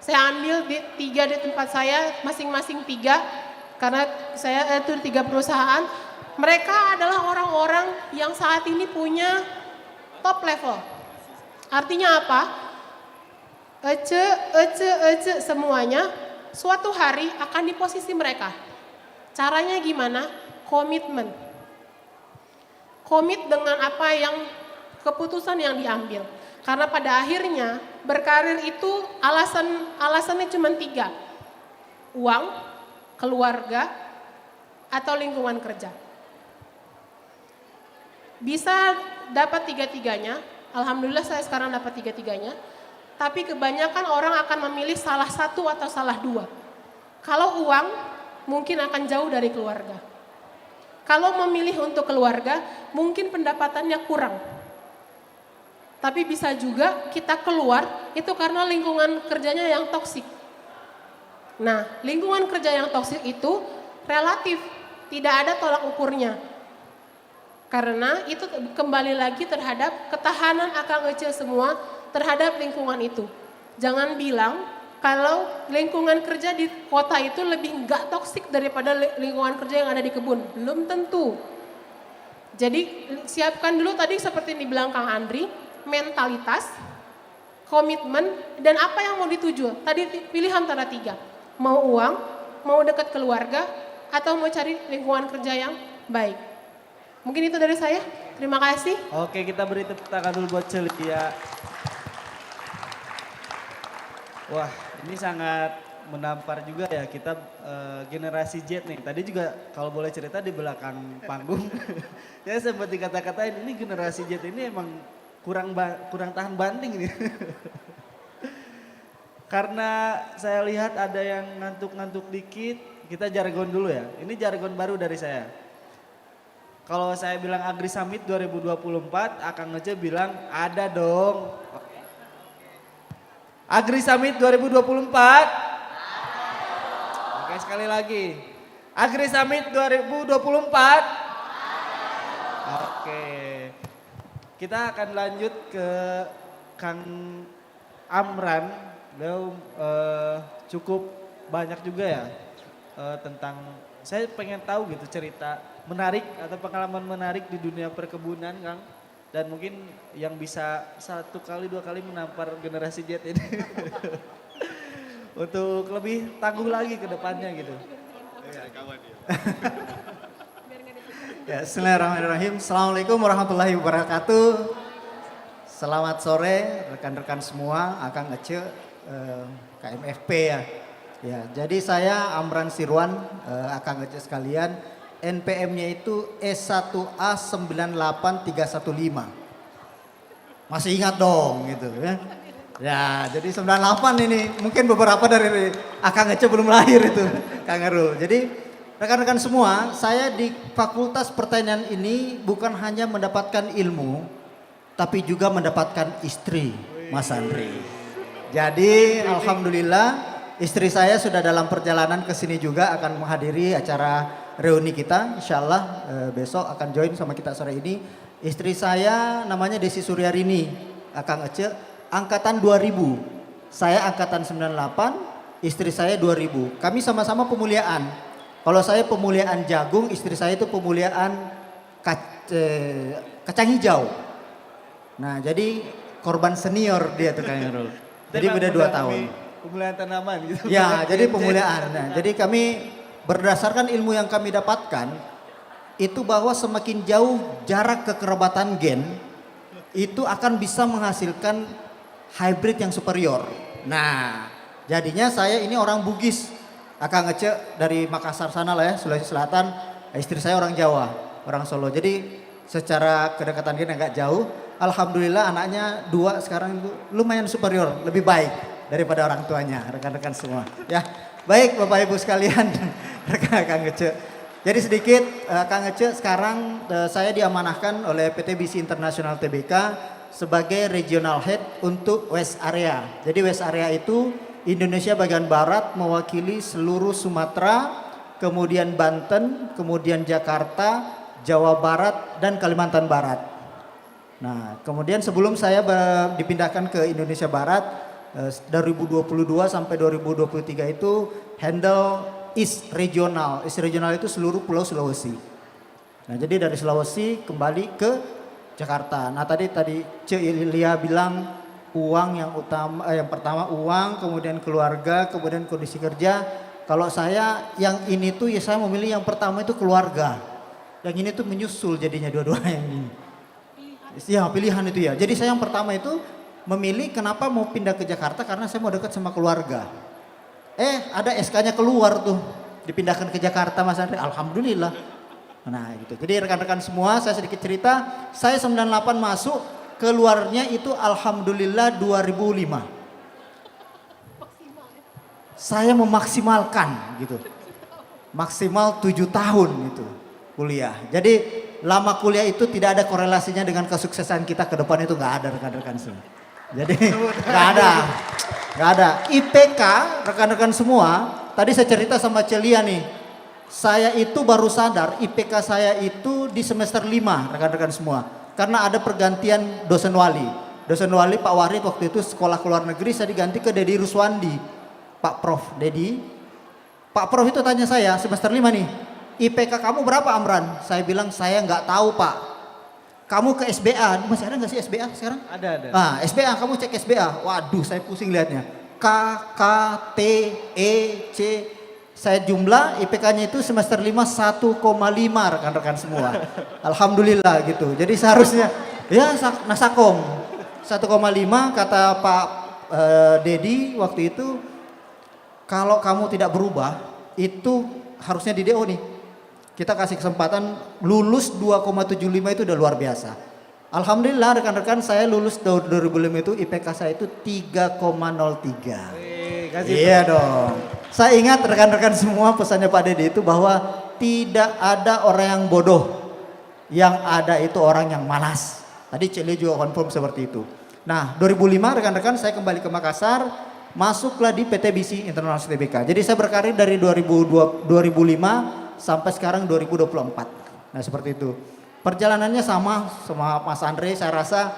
Saya ambil 3 di tempat saya, masing-masing 3, karena saya itu 3 perusahaan. Mereka adalah orang-orang yang saat ini punya top level. Artinya apa? Ece semuanya suatu hari akan di posisi mereka. Caranya gimana? Komitmen. Komit dengan apa yang keputusan yang diambil. Karena pada akhirnya berkarir itu alasannya cuma 3. Uang, keluarga, atau lingkungan kerja. Bisa dapat 3-tiganya, alhamdulillah saya sekarang dapat 3-tiganya. Tapi kebanyakan orang akan memilih salah satu atau salah 2. Kalau uang, mungkin akan jauh dari keluarga. Kalau memilih untuk keluarga, mungkin pendapatannya kurang. Tapi bisa juga kita keluar itu karena lingkungan kerjanya yang toksik. Nah, lingkungan kerja yang toksik itu relatif, tidak ada tolak ukurnya. Karena itu kembali lagi terhadap ketahanan Akang Ece semua terhadap lingkungan itu. Jangan bilang kalau lingkungan kerja di kota itu lebih enggak toksik daripada lingkungan kerja yang ada di kebun. Belum tentu. Jadi siapkan dulu tadi seperti yang dibilang Kang Andri, mentalitas, komitmen, dan apa yang mau dituju. Tadi pilihan antara 3. Mau uang, mau dekat keluarga, atau mau cari lingkungan kerja yang baik. Mungkin itu dari saya. Terima kasih. Oke, kita beri tepuk tangan dulu buat Celia. Wah, ini sangat menampar juga ya kita generasi Z nih. Tadi juga kalau boleh cerita di belakang panggung, saya sempat dikata-katain ini generasi Z ini emang kurang tahan banting nih. Karena saya lihat ada yang ngantuk-ngantuk dikit, kita jargon dulu ya. Ini jargon baru dari saya. Kalau saya bilang Agri Summit 2024, Akang Ece bilang ada dong. Agri Summit 2024. Oke, sekali lagi. Agri Summit 2024. Oke. Kita akan lanjut ke Kang Amran. Beliau cukup banyak juga ya tentang, saya pengen tahu gitu cerita menarik atau pengalaman menarik di dunia perkebunan, Kang. Dan mungkin yang bisa 1 kali 2 kali menampar generasi Z ini. Untuk lebih tangguh lagi ke depannya gitu. Ya, bismillahirrahmanirrahim. Assalamualaikum warahmatullahi wabarakatuh. Selamat sore rekan-rekan semua, Akang Ece, KMFP ya. Ya, jadi saya Amran Sirwan, Akang Ece sekalian. NPM-nya itu E1A98315. Masih ingat dong gitu ya. Ya, jadi 98 ini. Mungkin beberapa dari Akang Ece belum lahir itu, Kang Erul. Jadi rekan-rekan semua, saya di Fakultas Pertanian ini bukan hanya mendapatkan ilmu, tapi juga mendapatkan istri, Mas Andri. Jadi alhamdulillah istri saya sudah dalam perjalanan ke sini juga akan menghadiri acara reuni kita. Insyaallah besok akan join sama kita sore ini. Istri saya namanya Desi Suryarini, Akang Ece, angkatan 2000. Saya angkatan 98, istri saya 2000. Kami sama-sama pemuliaan. Kalau saya pemuliaan jagung, istri saya itu pemuliaan kacang hijau. Nah, jadi korban senior dia tuh Kang Erul. Jadi beda 2 tahun. Pemulihan tanaman gitu. Ya, jadi pemuliaan. Nah, jadi kami berdasarkan ilmu yang kami dapatkan itu bahwa semakin jauh jarak kekerabatan gen itu akan bisa menghasilkan hybrid yang superior. Nah, jadinya saya ini orang Bugis. Akang Ece dari Makassar sana lah ya, Sulawesi Selatan. Istri saya orang Jawa, orang Solo. Jadi secara kedekatan gen agak jauh. Alhamdulillah anaknya 2 sekarang itu lumayan superior, lebih baik daripada orang tuanya, rekan-rekan semua. Ya, baik Bapak Ibu sekalian, rekan Kang Ece. Jadi sedikit Kang Ece, sekarang saya diamanahkan oleh PT BC International Tbk sebagai regional head untuk West Area. Jadi West Area itu Indonesia bagian barat mewakili seluruh Sumatera, kemudian Banten, kemudian Jakarta, Jawa Barat, dan Kalimantan Barat. Nah, kemudian sebelum saya dipindahkan ke Indonesia Barat, 2022 sampai 2023 itu handle East Regional. East Regional itu seluruh pulau Sulawesi. Nah, jadi dari Sulawesi kembali ke Jakarta. Nah, tadi Lia bilang uang yang utama, yang pertama uang, kemudian keluarga, kemudian kondisi kerja. Kalau saya yang ini tuh ya saya memilih yang pertama itu keluarga. Yang ini tuh menyusul jadinya dua-duanya yang ini. Ya pilihan itu ya. Jadi saya yang pertama itu memilih kenapa mau pindah ke Jakarta karena saya mau dekat sama keluarga. Ada SK-nya keluar tuh dipindahkan ke Jakarta Mas Andre. Alhamdulillah. Nah gitu. Jadi rekan-rekan semua saya sedikit cerita. Saya 98 masuk, keluarnya itu alhamdulillah 2005. Saya memaksimalkan gitu. Maksimal 7 tahun itu kuliah. Jadi lama kuliah itu tidak ada korelasinya dengan kesuksesan kita ke depan, itu nggak ada rekan-rekan semua. Jadi nggak ada. IPK rekan-rekan semua. Tadi saya cerita sama Celia nih. Saya itu baru sadar IPK saya itu di semester 5 rekan-rekan semua. Karena ada pergantian dosen wali. Dosen wali Pak Warid waktu itu sekolah ke luar negeri, saya diganti ke Dedi Ruswandi. Pak Prof Dedi. Pak Prof itu tanya saya semester 5 nih. IPK kamu berapa Amran? Saya bilang saya nggak tahu Pak. Kamu ke SBA, masih ada nggak sih SBA sekarang? Ada. Nah SBA, kamu cek SBA. Waduh saya pusing lihatnya. K, K, T, E, C. Saya jumlah IPK-nya itu semester 5 1,5 rekan-rekan semua. Alhamdulillah gitu. Jadi seharusnya ya nasakom 1,5 kata Pak Dedi waktu itu. Kalau kamu tidak berubah itu harusnya di DO nih. Kita kasih kesempatan lulus 2,75 itu udah luar biasa. Alhamdulillah rekan-rekan saya lulus 2005 itu IPK saya itu 3,03. Iya dong. Saya ingat rekan-rekan semua pesannya Pak Dedi itu bahwa tidak ada orang yang bodoh. Yang ada itu orang yang malas. Tadi Celi juga confirm seperti itu. Nah 2005 rekan-rekan saya kembali ke Makassar. Masuklah di PT BC International Tbk. Jadi saya berkarir dari 2005 sampai sekarang 2024. Nah seperti itu. Perjalanannya sama Mas Andre, saya rasa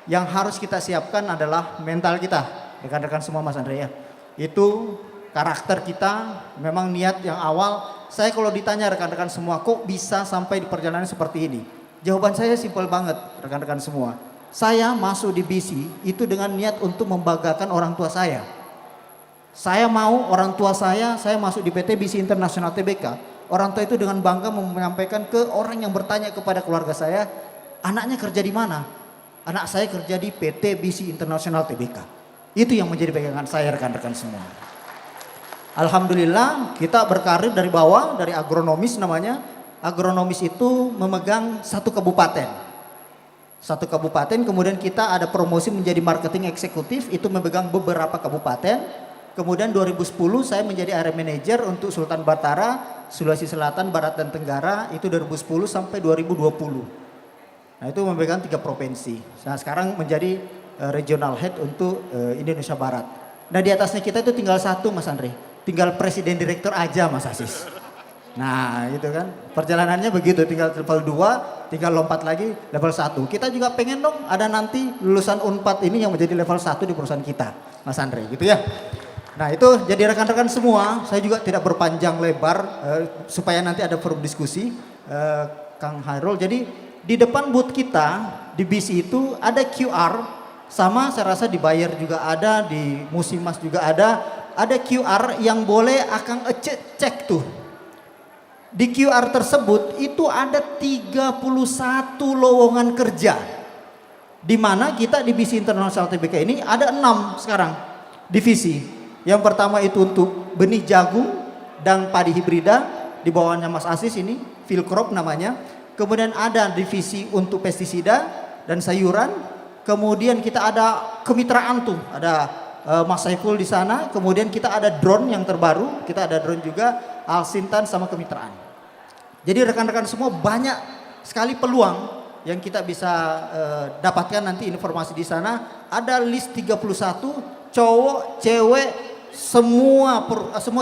yang harus kita siapkan adalah mental kita. Rekan-rekan semua Mas Andre ya. Itu karakter kita, memang niat yang awal. Saya kalau ditanya rekan-rekan semua kok bisa sampai di perjalanan seperti ini? Jawaban saya simpel banget rekan-rekan semua. Saya masuk di BC itu dengan niat untuk membanggakan orang tua saya. Saya mau orang tua saya masuk di PT BC International Tbk. Orang tua itu dengan bangga menyampaikan ke orang yang bertanya kepada keluarga saya, anaknya kerja di mana? Anak saya kerja di PT BC International Tbk. Itu yang menjadi pegangan saya rekan-rekan semua. Alhamdulillah kita berkarir dari bawah, dari agronomis namanya. Agronomis itu memegang satu kabupaten. Satu kabupaten, kemudian kita ada promosi menjadi marketing eksekutif, itu memegang beberapa kabupaten. Kemudian 2010 saya menjadi area manager untuk Sultan Batara, Sulawesi Selatan, Barat dan Tenggara, itu 2010 sampai 2020. Nah itu memegang 3 provinsi. Nah sekarang menjadi regional head untuk Indonesia Barat. Nah di atasnya kita itu tinggal satu Mas Andre, tinggal presiden direktur aja Mas Asis. Nah gitu kan, perjalanannya begitu, tinggal level 2, tinggal lompat lagi level 1. Kita juga pengen dong ada nanti lulusan UNPAD ini yang menjadi level 1 di perusahaan kita Mas Andre gitu ya. Nah itu jadi rekan-rekan semua, saya juga tidak berpanjang lebar supaya nanti ada forum diskusi Kang Hairul. Jadi di depan booth kita di BC itu ada QR, sama saya rasa dibayar juga ada, di Musimas juga ada QR yang boleh Akang cek tuh. Di QR tersebut itu ada 31 lowongan kerja. Di mana kita di BC International Tbk ini ada 6 sekarang divisi. Yang pertama itu untuk benih jagung dan padi hibrida, di bawahnya Mas Asis ini, field crop namanya. Kemudian ada divisi untuk pestisida dan sayuran. Kemudian kita ada kemitraan tuh, ada Mas Saiful di sana. Kemudian kita ada drone yang terbaru, kita ada drone juga, Alsintan sama kemitraan. Jadi rekan-rekan semua banyak sekali peluang yang kita bisa dapatkan nanti informasi di sana. Ada list 31 cowok, cewek, semua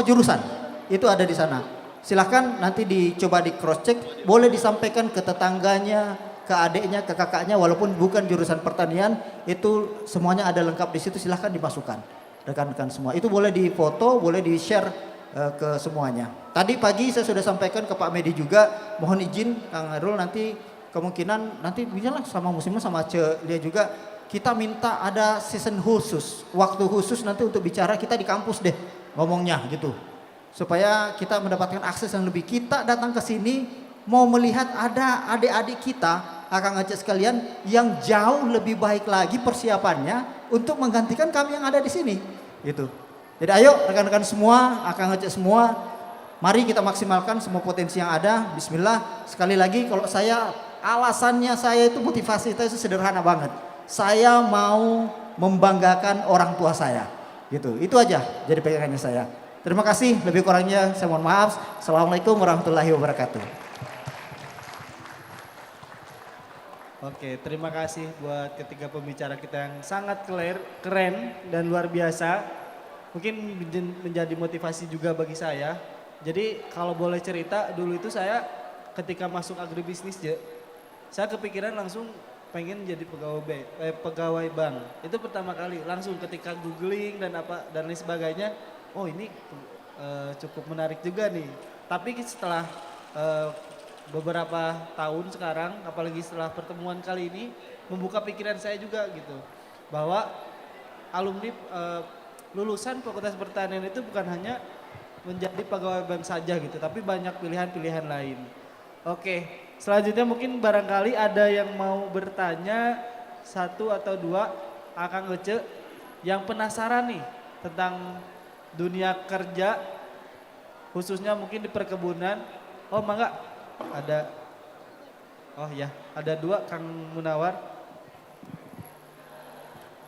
jurusan itu ada di sana. Silahkan nanti dicoba di cross check, boleh disampaikan ke tetangganya, ke adiknya, ke kakaknya, walaupun bukan jurusan pertanian, itu semuanya ada lengkap di situ. Silahkan dimasukkan rekan-rekan semua. Itu boleh difoto, boleh di share ke semuanya. Tadi pagi saya sudah sampaikan ke Pak Medi juga, mohon izin Kang Hairul nanti kemungkinan nanti bisa lah sama Musimas sama Lia juga. Kita minta ada season khusus, waktu khusus nanti untuk bicara kita di kampus deh ngomongnya gitu. Supaya kita mendapatkan akses yang lebih. Kita datang ke sini mau melihat ada adik-adik kita, Akang ngecek sekalian yang jauh lebih baik lagi persiapannya untuk menggantikan kami yang ada di sini gitu. Jadi ayo rekan-rekan semua, Akang ngecek semua, mari kita maksimalkan semua potensi yang ada. Bismillah. Sekali lagi kalau alasannya saya itu motivasi itu sederhana banget. Saya mau membanggakan orang tua saya gitu, itu aja jadi pegangannya saya. Terima kasih, lebih kurangnya saya mohon maaf. Assalamualaikum warahmatullahi wabarakatuh. Oke, terima kasih buat ketiga pembicara kita yang sangat keren dan luar biasa. Mungkin menjadi motivasi juga bagi saya. Jadi kalau boleh cerita, dulu itu saya ketika masuk agribisnis, saya kepikiran langsung pengen jadi pegawai bank. Itu pertama kali langsung ketika googling dan lain sebagainya. Oh ini cukup menarik juga nih. Tapi setelah beberapa tahun sekarang, apalagi setelah pertemuan kali ini, membuka pikiran saya juga gitu, bahwa alumni lulusan Fakultas Pertanian itu bukan hanya menjadi pegawai bank saja gitu, tapi banyak pilihan-pilihan lain. Oke, selanjutnya mungkin barangkali ada yang mau bertanya, 1 atau 2, Akang Ece yang penasaran nih tentang dunia kerja, khususnya mungkin di perkebunan. Oh mangga, ada, oh ya, ada 2, Kang Munawar.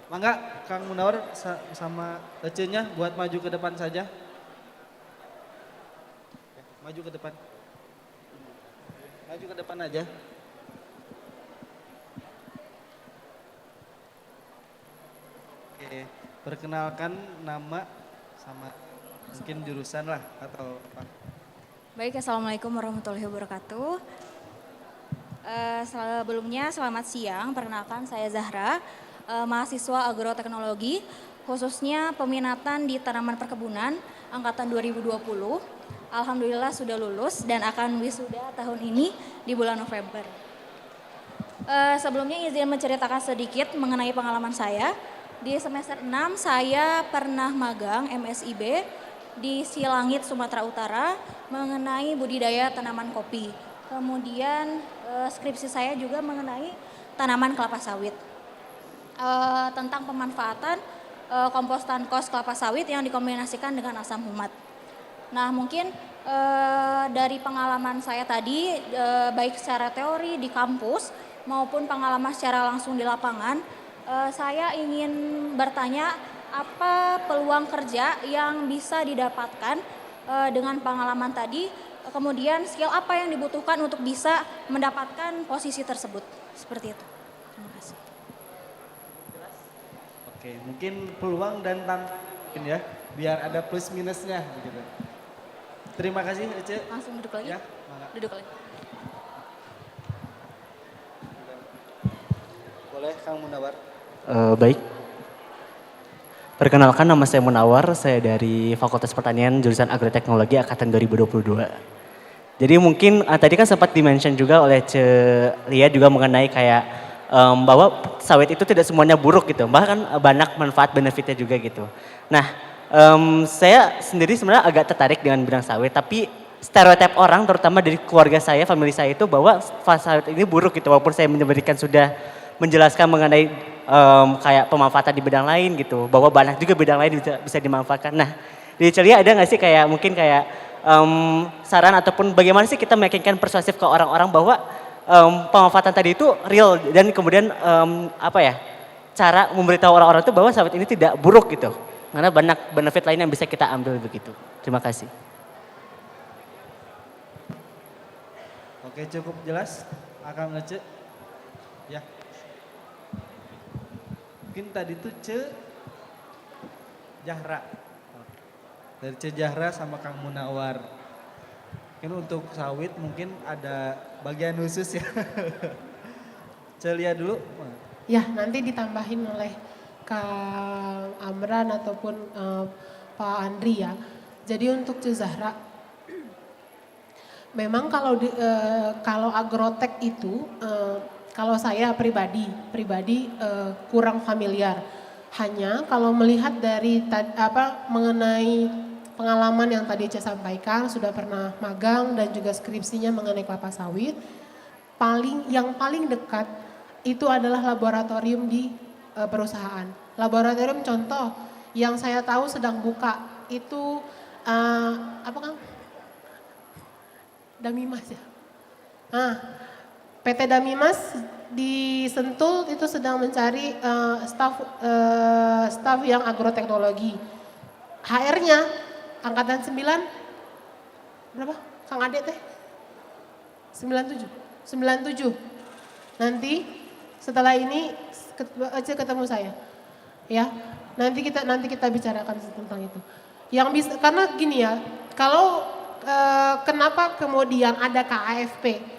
Mangga, Kang Munawar sama Ece-nya buat maju ke depan saja. Maju ke depan. Maju ke depan aja. Oke, perkenalkan nama sama mungkin jurusan lah atau apa. Baik, Assalamualaikum warahmatullahi wabarakatuh. Sebelumnya selamat siang, perkenalkan saya Zahra, mahasiswa agroteknologi, khususnya peminatan di tanaman perkebunan angkatan 2020. Alhamdulillah sudah lulus dan akan wisuda tahun ini di bulan November. Sebelumnya izin menceritakan sedikit mengenai pengalaman saya. Di semester 6 saya pernah magang MSIB di Silangit, Sumatera Utara mengenai budidaya tanaman kopi. Kemudian skripsi saya juga mengenai tanaman kelapa sawit. Tentang pemanfaatan kompostan kos kelapa sawit yang dikombinasikan dengan asam humat. Nah mungkin dari pengalaman saya tadi baik secara teori di kampus maupun pengalaman secara langsung di lapangan, saya ingin bertanya apa peluang kerja yang bisa didapatkan dengan pengalaman tadi, kemudian skill apa yang dibutuhkan untuk bisa mendapatkan posisi tersebut, seperti itu. Terima kasih. Oke, mungkin peluang dan tantangan ya, biar ada plus minusnya begitu. Terima kasih Ece. Langsung duduk lagi. Ya, mangga. Duduk lagi. Boleh Kang Munawar. Baik. Perkenalkan nama saya Munawar, saya dari Fakultas Pertanian jurusan Agroteknologi angkatan 2022. Jadi mungkin tadi kan sempat dimention juga oleh Lia juga mengenai kayak bahwa sawit itu tidak semuanya buruk gitu, bahkan banyak manfaat benefitnya juga gitu. Nah, saya sendiri sebenarnya agak tertarik dengan bidang sawit, tapi stereotip orang terutama dari keluarga saya, family saya itu bahwa sawit ini buruk gitu, walaupun saya memberikan sudah menjelaskan mengenai kayak pemanfaatan di bidang lain gitu, bahwa banyak juga bidang lain bisa dimanfaatkan. Nah, di Celia ada nggak sih kayak mungkin kayak saran ataupun bagaimana sih kita meyakinkan persuasif ke orang-orang bahwa pemanfaatan tadi itu real dan kemudian apa ya cara memberitahu orang-orang itu bahwa sawit ini tidak buruk gitu, karena banyak benefit lain yang bisa kita ambil begitu. Terima kasih. Oke, cukup jelas. Akang Ece. Ya. Mungkin tadi tuh Jahra. Dari Jahra sama Kang Munawar. Mungkin untuk sawit mungkin ada bagian khusus ya. Lia dulu. Ya, nanti ditambahin oleh Kang Amran ataupun Pak Andri ya. Jadi untuk Zahra, memang kalau agrotek itu, kalau saya pribadi kurang familiar. Hanya kalau melihat dari mengenai pengalaman yang tadi saya sampaikan, sudah pernah magang dan juga skripsinya mengenai kelapa sawit, yang paling dekat itu adalah laboratorium di perusahaan. Laboratorium contoh yang saya tahu sedang buka itu apa Kang? Damimas ya. PT Damimas di Sentul itu sedang mencari staf yang agroteknologi. HR-nya angkatan 9 berapa? Kang Ade teh? 97. Nanti setelah ini ketemu saya. Ya. Nanti kita bicarakan tentang itu. Yang bisa karena gini ya, kalau kenapa kemudian ada KAFP?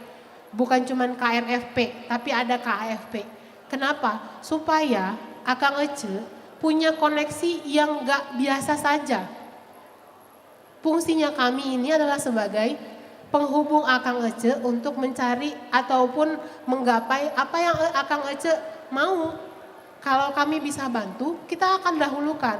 Bukan cuma KRFP, tapi ada KAFP. Kenapa? Supaya Akang Ece punya koneksi yang gak biasa saja. Fungsinya kami ini adalah sebagai penghubung Akang Ece untuk mencari ataupun menggapai apa yang Akang Ece mau. Kalau kami bisa bantu, kita akan dahulukan.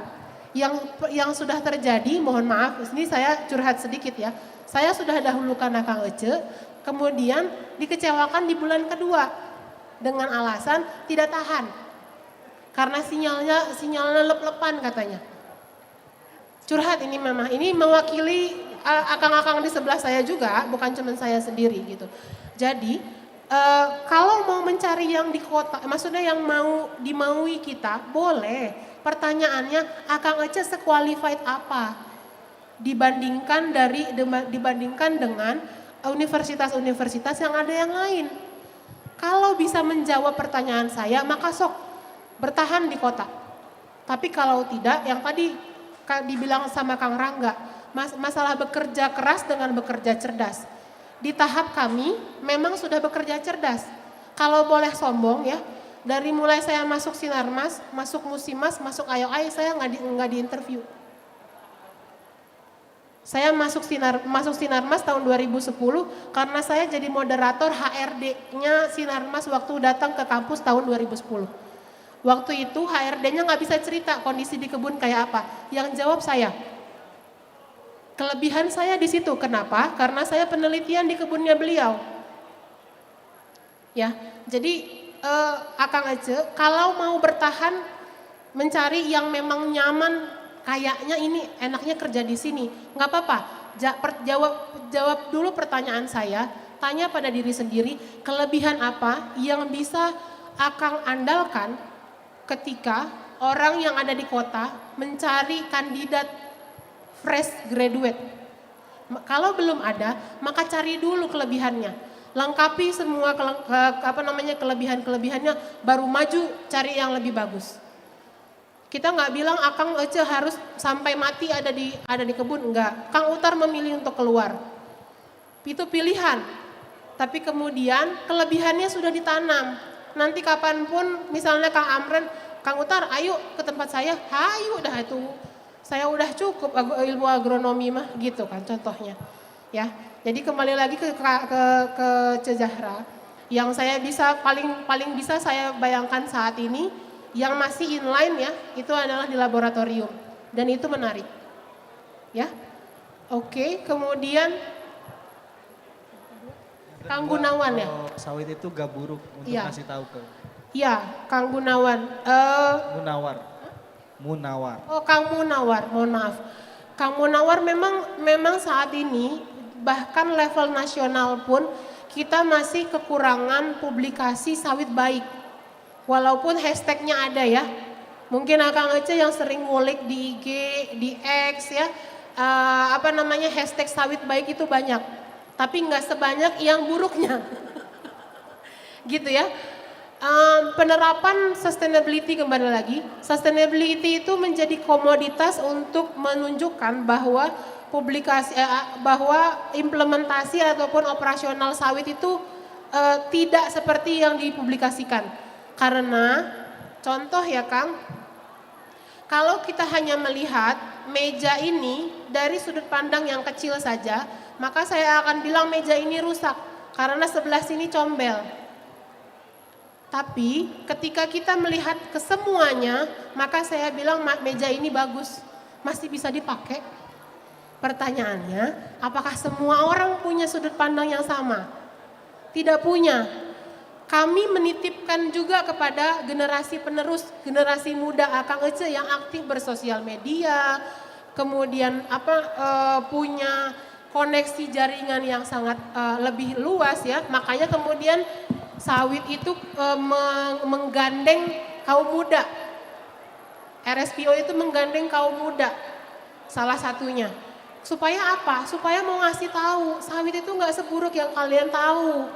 Yang sudah terjadi, mohon maaf, ini saya curhat sedikit ya. Saya sudah dahulukan Akang Ece, kemudian dikecewakan di bulan kedua dengan alasan tidak tahan. Karena sinyalnya lep-lepan katanya. Curhat ini memang, ini mewakili akang-akang di sebelah saya juga, bukan cuma saya sendiri gitu. Jadi kalau mau mencari yang di kota, maksudnya yang mau dimaui kita, boleh. Pertanyaannya, Akang Ece sequalified apa? Dibandingkan dengan universitas-universitas yang ada yang lain. Kalau bisa menjawab pertanyaan saya, maka sok bertahan di kota. Tapi kalau tidak, yang tadi dibilang sama Kang Rangga, masalah bekerja keras dengan bekerja cerdas. Di tahap kami memang sudah bekerja cerdas. Kalau boleh sombong ya, dari mulai saya masuk Sinarmas, masuk Musimas, masuk Ayo Ayo, saya nggak di interview. Saya masuk Sinarmas tahun 2010 karena saya jadi moderator HRD-nya Sinarmas waktu datang ke kampus tahun 2010. Waktu itu HRD-nya nggak bisa cerita kondisi di kebun kayak apa. Yang jawab saya. Kelebihan saya di situ. Kenapa? Karena saya penelitian di kebunnya beliau. Ya, jadi Akang Ece kalau mau bertahan mencari yang memang nyaman, kayaknya ini enaknya kerja di sini, nggak apa-apa. Jawab dulu pertanyaan saya. Tanya pada diri sendiri, kelebihan apa yang bisa Akang andalkan ketika orang yang ada di kota mencari kandidat fresh graduate. Kalau belum ada, maka cari dulu kelebihannya. Lengkapi semua kelebihan-kelebihannya, baru maju cari yang lebih bagus. Kita nggak bilang Akang Ece harus sampai mati ada di kebun, enggak. Kang Utar memilih untuk keluar. Itu pilihan. Tapi kemudian kelebihannya sudah ditanam. Nanti kapanpun misalnya Kang Amren, Kang Utar ayo ke tempat saya, ayo dah itu. Saya udah cukup ilmu agronomi mah gitu kan contohnya. Ya. Jadi kembali lagi ke Cejahra. Yang saya bisa paling bisa saya bayangkan saat ini yang masih inline ya, itu adalah di laboratorium dan itu menarik. Ya. Oke, kemudian Kang Gunawan ya. Sawit itu gak buruk untuk Iya. kasih tahu ke Iya, Kang Gunawan. Munawar. Oh, Kang Munawar, mohon maaf. Kang Munawar memang saat ini bahkan level nasional pun kita masih kekurangan publikasi sawit baik. Walaupun hashtagnya ada ya. Mungkin Akang Ece yang sering ngulik di IG, di X ya. Hashtag sawit baik itu banyak. Tapi nggak sebanyak yang buruknya. Gitu ya. Penerapan sustainability kembali lagi. Sustainability itu menjadi komoditas untuk menunjukkan bahwa bahwa implementasi ataupun operasional sawit itu tidak seperti yang dipublikasikan. Karena contoh ya Kang, kalau kita hanya melihat meja ini dari sudut pandang yang kecil saja, maka saya akan bilang meja ini rusak karena sebelah sini combel. Tapi ketika kita melihat ke semuanya, maka saya bilang meja ini bagus, masih bisa dipakai. Pertanyaannya, apakah semua orang punya sudut pandang yang sama? Tidak punya. Kami menitipkan juga kepada generasi penerus, generasi muda Akang Ece yang aktif bersosial media, kemudian punya koneksi jaringan yang sangat lebih luas ya. Makanya kemudian sawit itu menggandeng kaum muda. RSPO itu menggandeng kaum muda, salah satunya. Supaya apa? Supaya mau ngasih tahu, sawit itu nggak seburuk yang kalian tahu.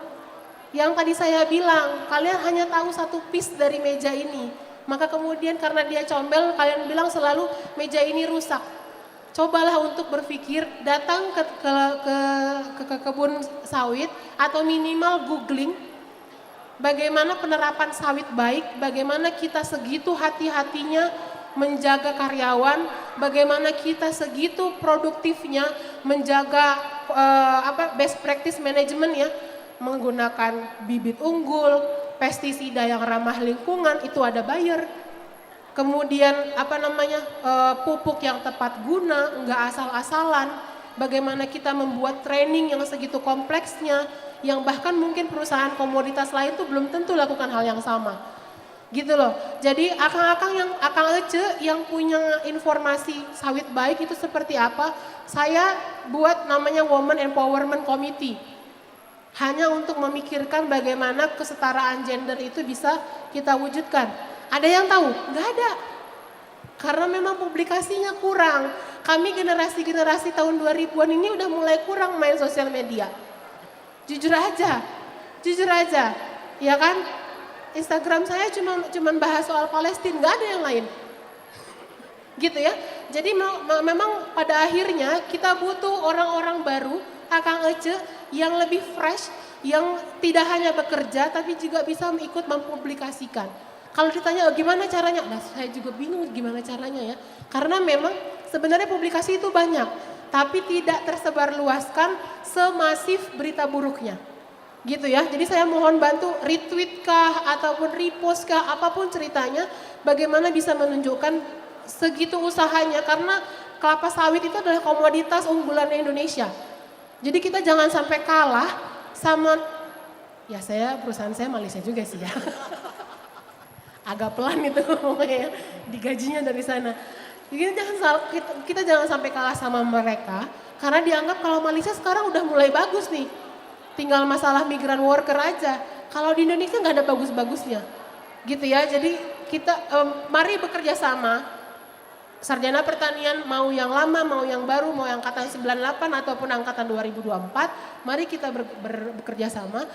Yang tadi saya bilang, kalian hanya tahu satu piece dari meja ini. Maka kemudian karena dia combel, kalian bilang selalu meja ini rusak. Cobalah untuk berpikir, datang ke kebun sawit atau minimal googling bagaimana penerapan sawit baik, bagaimana kita segitu hati-hatinya menjaga karyawan, bagaimana kita segitu produktifnya menjaga best practice management ya, menggunakan bibit unggul, pestisida yang ramah lingkungan, itu ada buyer. Kemudian pupuk yang tepat guna, enggak asal-asalan. Bagaimana kita membuat training yang segitu kompleksnya, yang bahkan mungkin perusahaan komoditas lain tuh belum tentu lakukan hal yang sama. Gitu loh. Jadi Akang Ece yang punya informasi sawit baik itu seperti apa, saya buat namanya Women Empowerment Committee. Hanya untuk memikirkan bagaimana kesetaraan gender itu bisa kita wujudkan. Ada yang tahu? Enggak ada. Karena memang publikasinya kurang. Kami generasi-generasi tahun 2000-an ini udah mulai kurang main sosial media. Jujur aja. Ya kan? Instagram saya cuma bahas soal Palestina, enggak ada yang lain. Gitu ya. Jadi memang pada akhirnya kita butuh orang-orang baru, Akang Ece, yang lebih fresh, yang tidak hanya bekerja tapi juga bisa ikut mempublikasikan. Kalau ditanya gimana caranya, nah saya juga bingung gimana caranya ya. Karena memang sebenarnya publikasi itu banyak, tapi tidak tersebar luaskan semasif berita buruknya. Gitu ya, jadi saya mohon bantu retweet kah ataupun repost kah, apapun ceritanya, bagaimana bisa menunjukkan segitu usahanya. Karena kelapa sawit itu adalah komoditas unggulan Indonesia. Jadi kita jangan sampai kalah sama, ya perusahaan saya Malaysia juga sih ya. Agak pelan itu ngomongnya, digajinya dari sana. Jadi kita jangan sampai kalah sama mereka, karena dianggap kalau Malaysia sekarang udah mulai bagus nih. Tinggal masalah migran worker aja. Kalau di Indonesia nggak ada bagus-bagusnya. Gitu ya, jadi kita mari bekerja sama. Sarjana pertanian mau yang lama, mau yang baru, mau yang angkatan 98 ataupun angkatan 2024. Mari kita bekerja sama.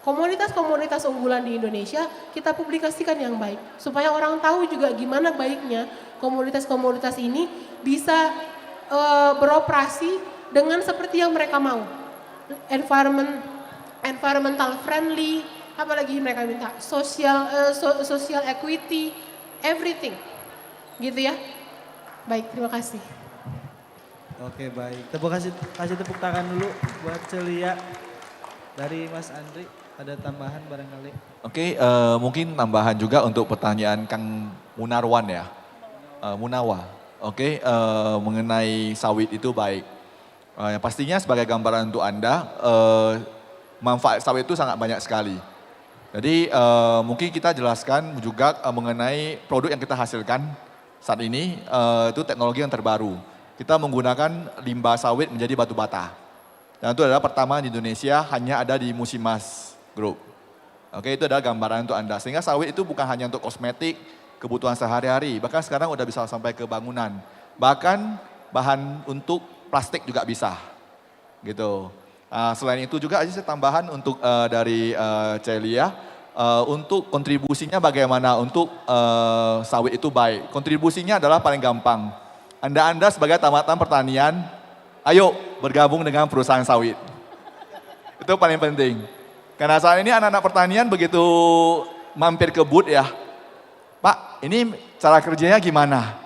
Komunitas-komunitas unggulan di Indonesia kita publikasikan yang baik. Supaya orang tahu juga gimana baiknya komunitas-komunitas ini bisa beroperasi dengan seperti yang mereka mau. Environmental friendly, apalagi mereka minta social equity, everything, gitu ya. Baik, terima kasih. Oke baik, kasih tepuk tangan dulu buat Celia. Dari Mas Andri, ada tambahan barangkali? Oke, mungkin tambahan juga untuk pertanyaan Kang Munarwan ya. Munawa, oke, mengenai sawit itu baik. Yang pastinya sebagai gambaran untuk Anda, manfaat sawit itu sangat banyak sekali. Jadi mungkin kita jelaskan juga mengenai produk yang kita hasilkan saat ini, itu teknologi yang terbaru. Kita menggunakan limbah sawit menjadi batu bata. Dan itu adalah pertama di Indonesia, hanya ada di Musimas Group. Oke, itu adalah gambaran untuk Anda. Sehingga sawit itu bukan hanya untuk kosmetik, kebutuhan sehari-hari, bahkan sekarang udah bisa sampai ke bangunan. Bahkan bahan untuk plastik juga bisa, gitu. Selain itu juga saya tambahan untuk dari Celia, untuk kontribusinya bagaimana untuk sawit itu baik. Kontribusinya adalah paling gampang. Anda sebagai tamatan pertanian, ayo bergabung dengan perusahaan sawit. Itu paling penting. Karena saat ini anak-anak pertanian begitu mampir ke booth ya, Pak ini cara kerjanya gimana?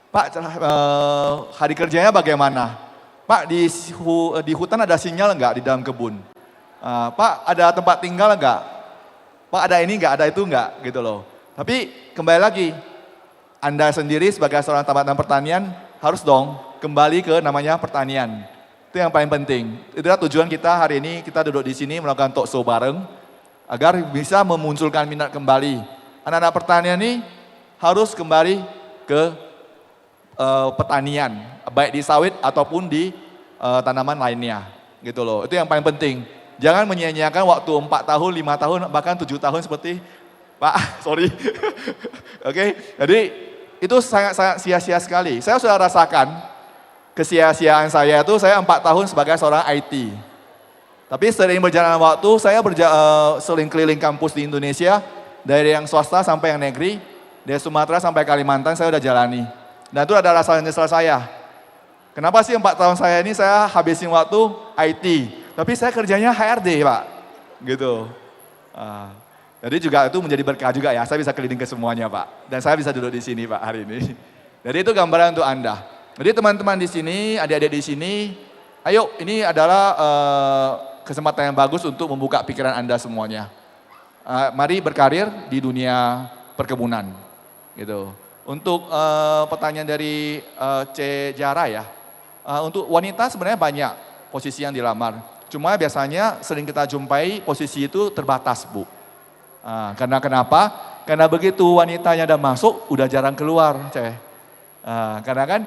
Pak, hari kerjanya bagaimana? Pak, di hutan ada sinyal enggak di dalam kebun? Pak, ada tempat tinggal enggak? Pak, ada ini enggak, ada itu enggak? Gitu loh. Tapi kembali lagi, Anda sendiri sebagai seorang tamatan pertanian harus dong kembali ke namanya pertanian. Itu yang paling penting. Itulah tujuan kita hari ini, kita duduk di sini melakukan talk show bareng, agar bisa memunculkan minat kembali. Anak-anak pertanian ini harus kembali ke pertanian, baik di sawit ataupun di tanaman lainnya, gitu loh. Itu yang paling penting. Jangan menyia-nyiakan waktu 4 tahun, 5 tahun, bahkan 7 tahun seperti Pak, sorry. Oke, jadi itu sangat sia-sia sekali. Saya sudah rasakan kesia-siaan saya itu, saya 4 tahun sebagai seorang IT. Tapi sering berjalan waktu, saya sering keliling kampus di Indonesia, dari yang swasta sampai yang negeri, dari Sumatera sampai Kalimantan saya udah jalani. Dan itu ada rasa nyesel saya. Kenapa sih 4 tahun saya ini saya habisin waktu IT, tapi saya kerjanya HRD Pak, gitu. Jadi juga itu menjadi berkah juga ya, saya bisa keliling ke semuanya Pak. Dan saya bisa duduk di sini Pak hari ini. Jadi itu gambaran untuk Anda. Jadi teman-teman di sini, adik-adik di sini, ayo ini adalah kesempatan yang bagus untuk membuka pikiran Anda semuanya. Mari berkarir di dunia perkebunan, gitu. Untuk pertanyaan dari C. Jara ya, untuk wanita sebenarnya banyak posisi yang dilamar. Cuma biasanya sering kita jumpai posisi itu terbatas Bu. Karena kenapa? Karena begitu wanitanya udah masuk, udah jarang keluar. Karena kan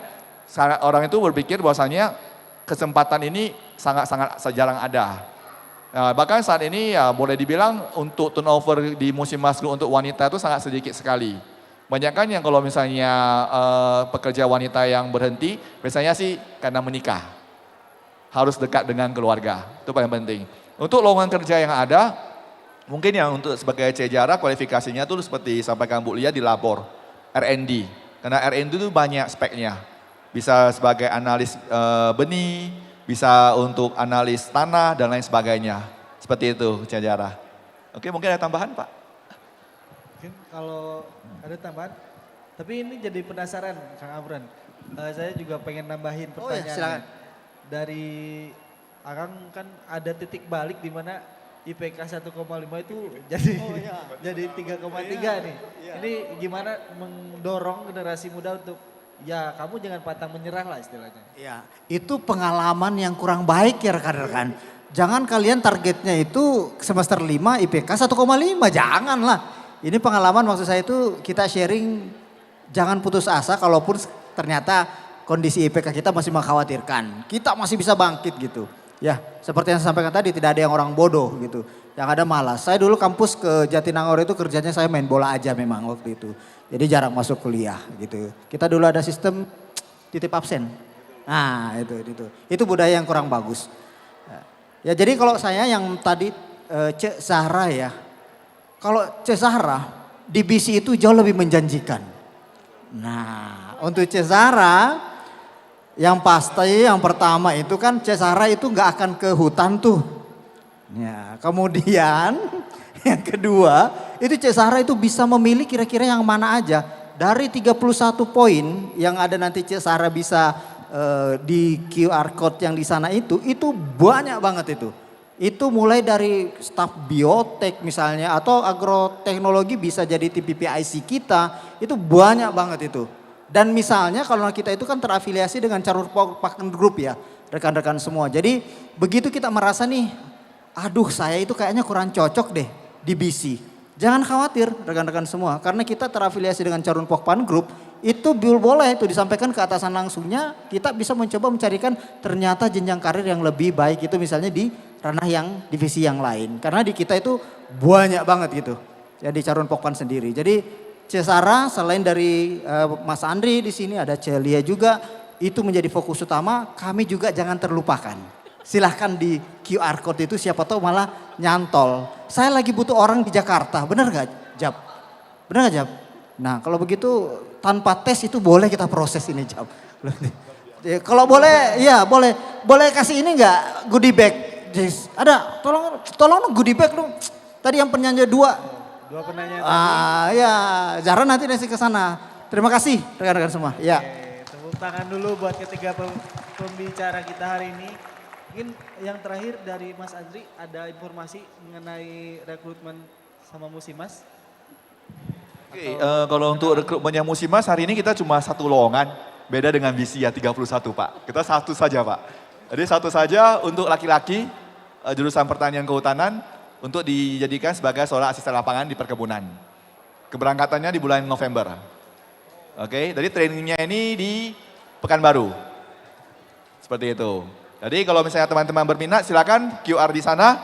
orang itu berpikir bahwasanya kesempatan ini sangat-sangat jarang ada. Bahkan saat ini ya boleh dibilang untuk turnover di Musimas Group untuk wanita itu sangat sedikit sekali. Banyak kan yang kalau misalnya pekerja wanita yang berhenti, biasanya sih karena menikah. Harus dekat dengan keluarga, itu paling penting. Untuk lowongan kerja yang ada, mungkin yang untuk sebagai Cejara kualifikasinya tuh seperti sampaikan Bu Lia di labor, R&D. Karena R&D itu banyak speknya. bisa sebagai analis benih, bisa untuk analis tanah dan lain sebagainya. Seperti itu, Ciajara. Oke, mungkin ada tambahan, Pak? Mungkin kalau ada tambahan, tapi ini jadi penasaran Kang Amran. Saya juga pengen nambahin Oh ya, pertanyaan. silakan. Dari Akang kan ada titik balik di mana IPK 1,5 itu jadi jadi 3,3 nih. Ini gimana mendorong generasi muda untuk ya kamu jangan pantang menyerah lah istilahnya. Ya, itu pengalaman yang kurang baik ya rekan-rekan. Jangan kalian targetnya itu semester 5 IPK 1,5, janganlah. Ini pengalaman maksud saya itu kita sharing, jangan putus asa kalaupun ternyata kondisi IPK kita masih mengkhawatirkan. Kita masih bisa bangkit gitu. Ya, seperti yang saya sampaikan tadi tidak ada yang orang bodoh gitu. Yang ada malas. Saya dulu kampus ke Jatinangor itu kerjanya saya main bola aja memang waktu itu. Jadi jarang masuk kuliah gitu. Kita dulu ada sistem titip absen. Nah itu. Itu budaya yang kurang bagus. Ya jadi kalau saya yang tadi Cek Zahra ya. Kalau Cek Zahra di BC itu jauh lebih menjanjikan. Nah untuk Cek Zahra yang pasti yang pertama itu kan Cek Zahra itu nggak akan ke hutan tuh. Ya, kemudian yang kedua itu Cek Zahra itu bisa memilih kira-kira yang mana aja. Dari 31 poin yang ada nanti Cek Zahra bisa di QR code yang di sana itu banyak banget itu. Itu mulai dari staf biotek misalnya atau agroteknologi bisa jadi TPPIC kita, itu banyak banget itu. Dan misalnya kalau kita itu kan terafiliasi dengan Carur Paken Group ya, rekan-rekan semua. Jadi begitu kita merasa nih, aduh saya itu kayaknya kurang cocok deh di BC. Jangan khawatir rekan-rekan semua, karena kita terafiliasi dengan Carun Pokpan Group, itu boleh itu disampaikan ke atasan langsungnya, kita bisa mencoba mencarikan ternyata jenjang karir yang lebih baik itu misalnya di ranah yang divisi yang lain. Karena di kita itu banyak banget gitu, ya di Carun Pokpan sendiri. Jadi Cesara selain dari Mas Andri di sini ada Celia juga, itu menjadi fokus utama, kami juga jangan terlupakan. Silahkan di QR code itu siapa tahu malah nyantol. Saya lagi butuh orang di Jakarta, benar gak Jab? Benar gak Jab? Nah kalau begitu tanpa tes itu boleh kita proses ini Jab. Kalau boleh, ya boleh kasih ini gak goodie bag? Ada, tolong goodie bag dong. Tadi yang penyanyi dua penanya tadi. Ya, Zahra nanti nasi ke sana. Terima kasih rekan-rekan semua. Ya. Oke, tepuk tangan dulu buat ketiga pembicara kita hari ini. Mungkin yang terakhir dari Mas Andri ada informasi mengenai rekrutmen sama Musimas. Oke, kalau untuk rekrutmennya Musimas hari ini kita cuma satu lowongan. Beda dengan visi ya 31 Pak. Kita satu saja Pak. Jadi satu saja untuk laki-laki jurusan pertanian kehutanan untuk dijadikan sebagai seorang asisten lapangan di perkebunan. Keberangkatannya di bulan November. Oke, jadi trainingnya ini di Pekanbaru. Seperti itu. Jadi kalau misalnya teman-teman berminat silakan QR di sana.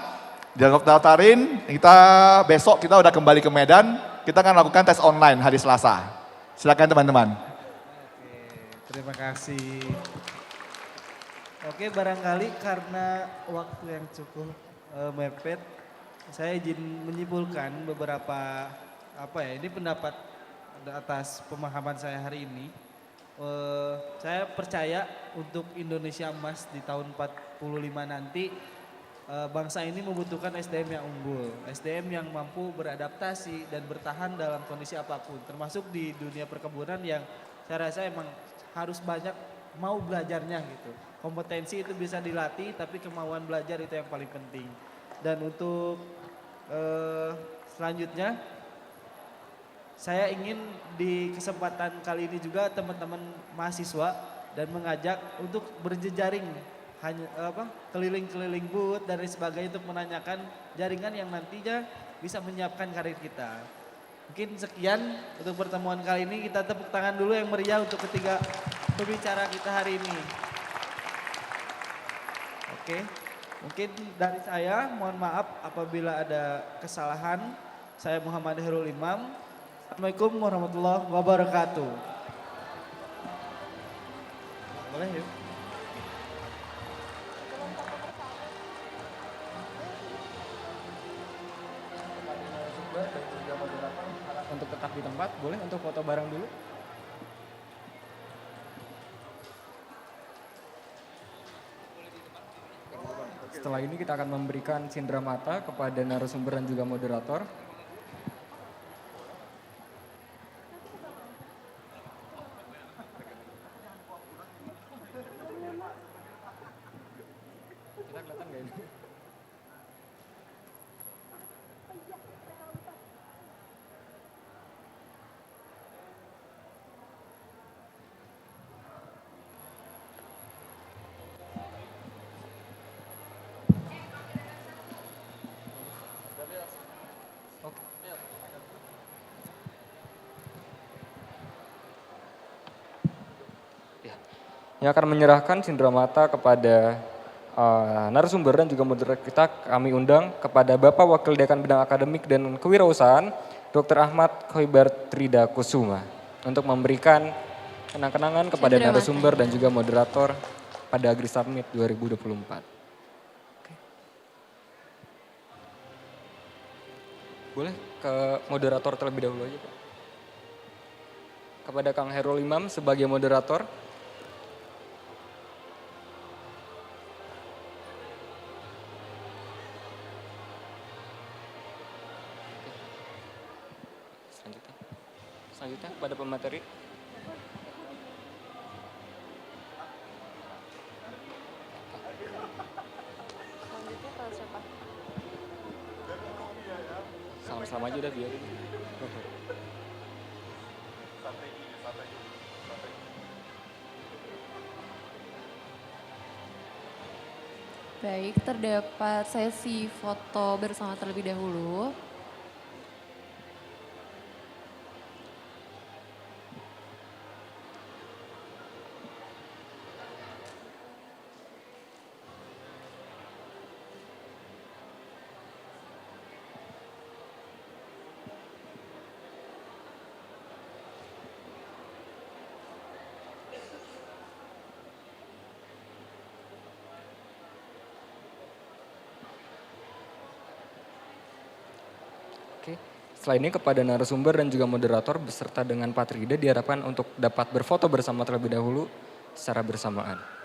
Daftarin, besok kita udah kembali ke Medan. Kita akan lakukan tes online hari Selasa. Silakan teman-teman. Oke, terima kasih. Oke, barangkali karena waktu yang cukup mepet, saya izin menyimpulkan beberapa ini pendapat atas pemahaman saya hari ini. Saya percaya untuk Indonesia Emas di tahun 45 nanti bangsa ini membutuhkan SDM yang unggul, SDM yang mampu beradaptasi dan bertahan dalam kondisi apapun, termasuk di dunia perkebunan yang saya rasa emang harus banyak mau belajarnya gitu. Kompetensi itu bisa dilatih, tapi kemauan belajar itu yang paling penting. Dan untuk selanjutnya, saya ingin di kesempatan kali ini juga teman-teman mahasiswa dan mengajak untuk berjejaring keliling-keliling booth dan lain sebagainya untuk menanyakan jaringan yang nantinya bisa menyiapkan karir kita. Mungkin sekian untuk pertemuan kali ini, kita tepuk tangan dulu yang meriah untuk ketiga pembicara kita hari ini. Oke, mungkin dari saya mohon maaf apabila ada kesalahan. Saya Muhammad Herul Imam. Assalamualaikum warahmatullahi wabarakatuh. Boleh yuk. Untuk tetap di tempat, boleh untuk foto bareng dulu. Setelah ini kita akan memberikan cindera mata kepada narasumber dan juga moderator. Kita kelihatan nggak ini? Yang akan menyerahkan cindera mata kepada narasumber dan juga moderator kita, kami undang kepada Bapak Wakil Dekan Bidang Akademik dan Kewirausahaan, Dr. Ahmad Khoibar Trida Kusuma, untuk memberikan kenang-kenangan kepada Cindera mata. narasumber dan juga moderator pada Agri Summit 2024. Oke. Boleh ke moderator terlebih dahulu aja, Pak. Kepada Kang Herul Imam sebagai moderator. Selanjutnya kepada pemateri. Sama-sama aja udah biarin. Baik, terdapat sesi foto bersama terlebih dahulu. Oke. Setelah ini kepada narasumber dan juga moderator beserta dengan Pak Trida diharapkan untuk dapat berfoto bersama terlebih dahulu secara bersamaan.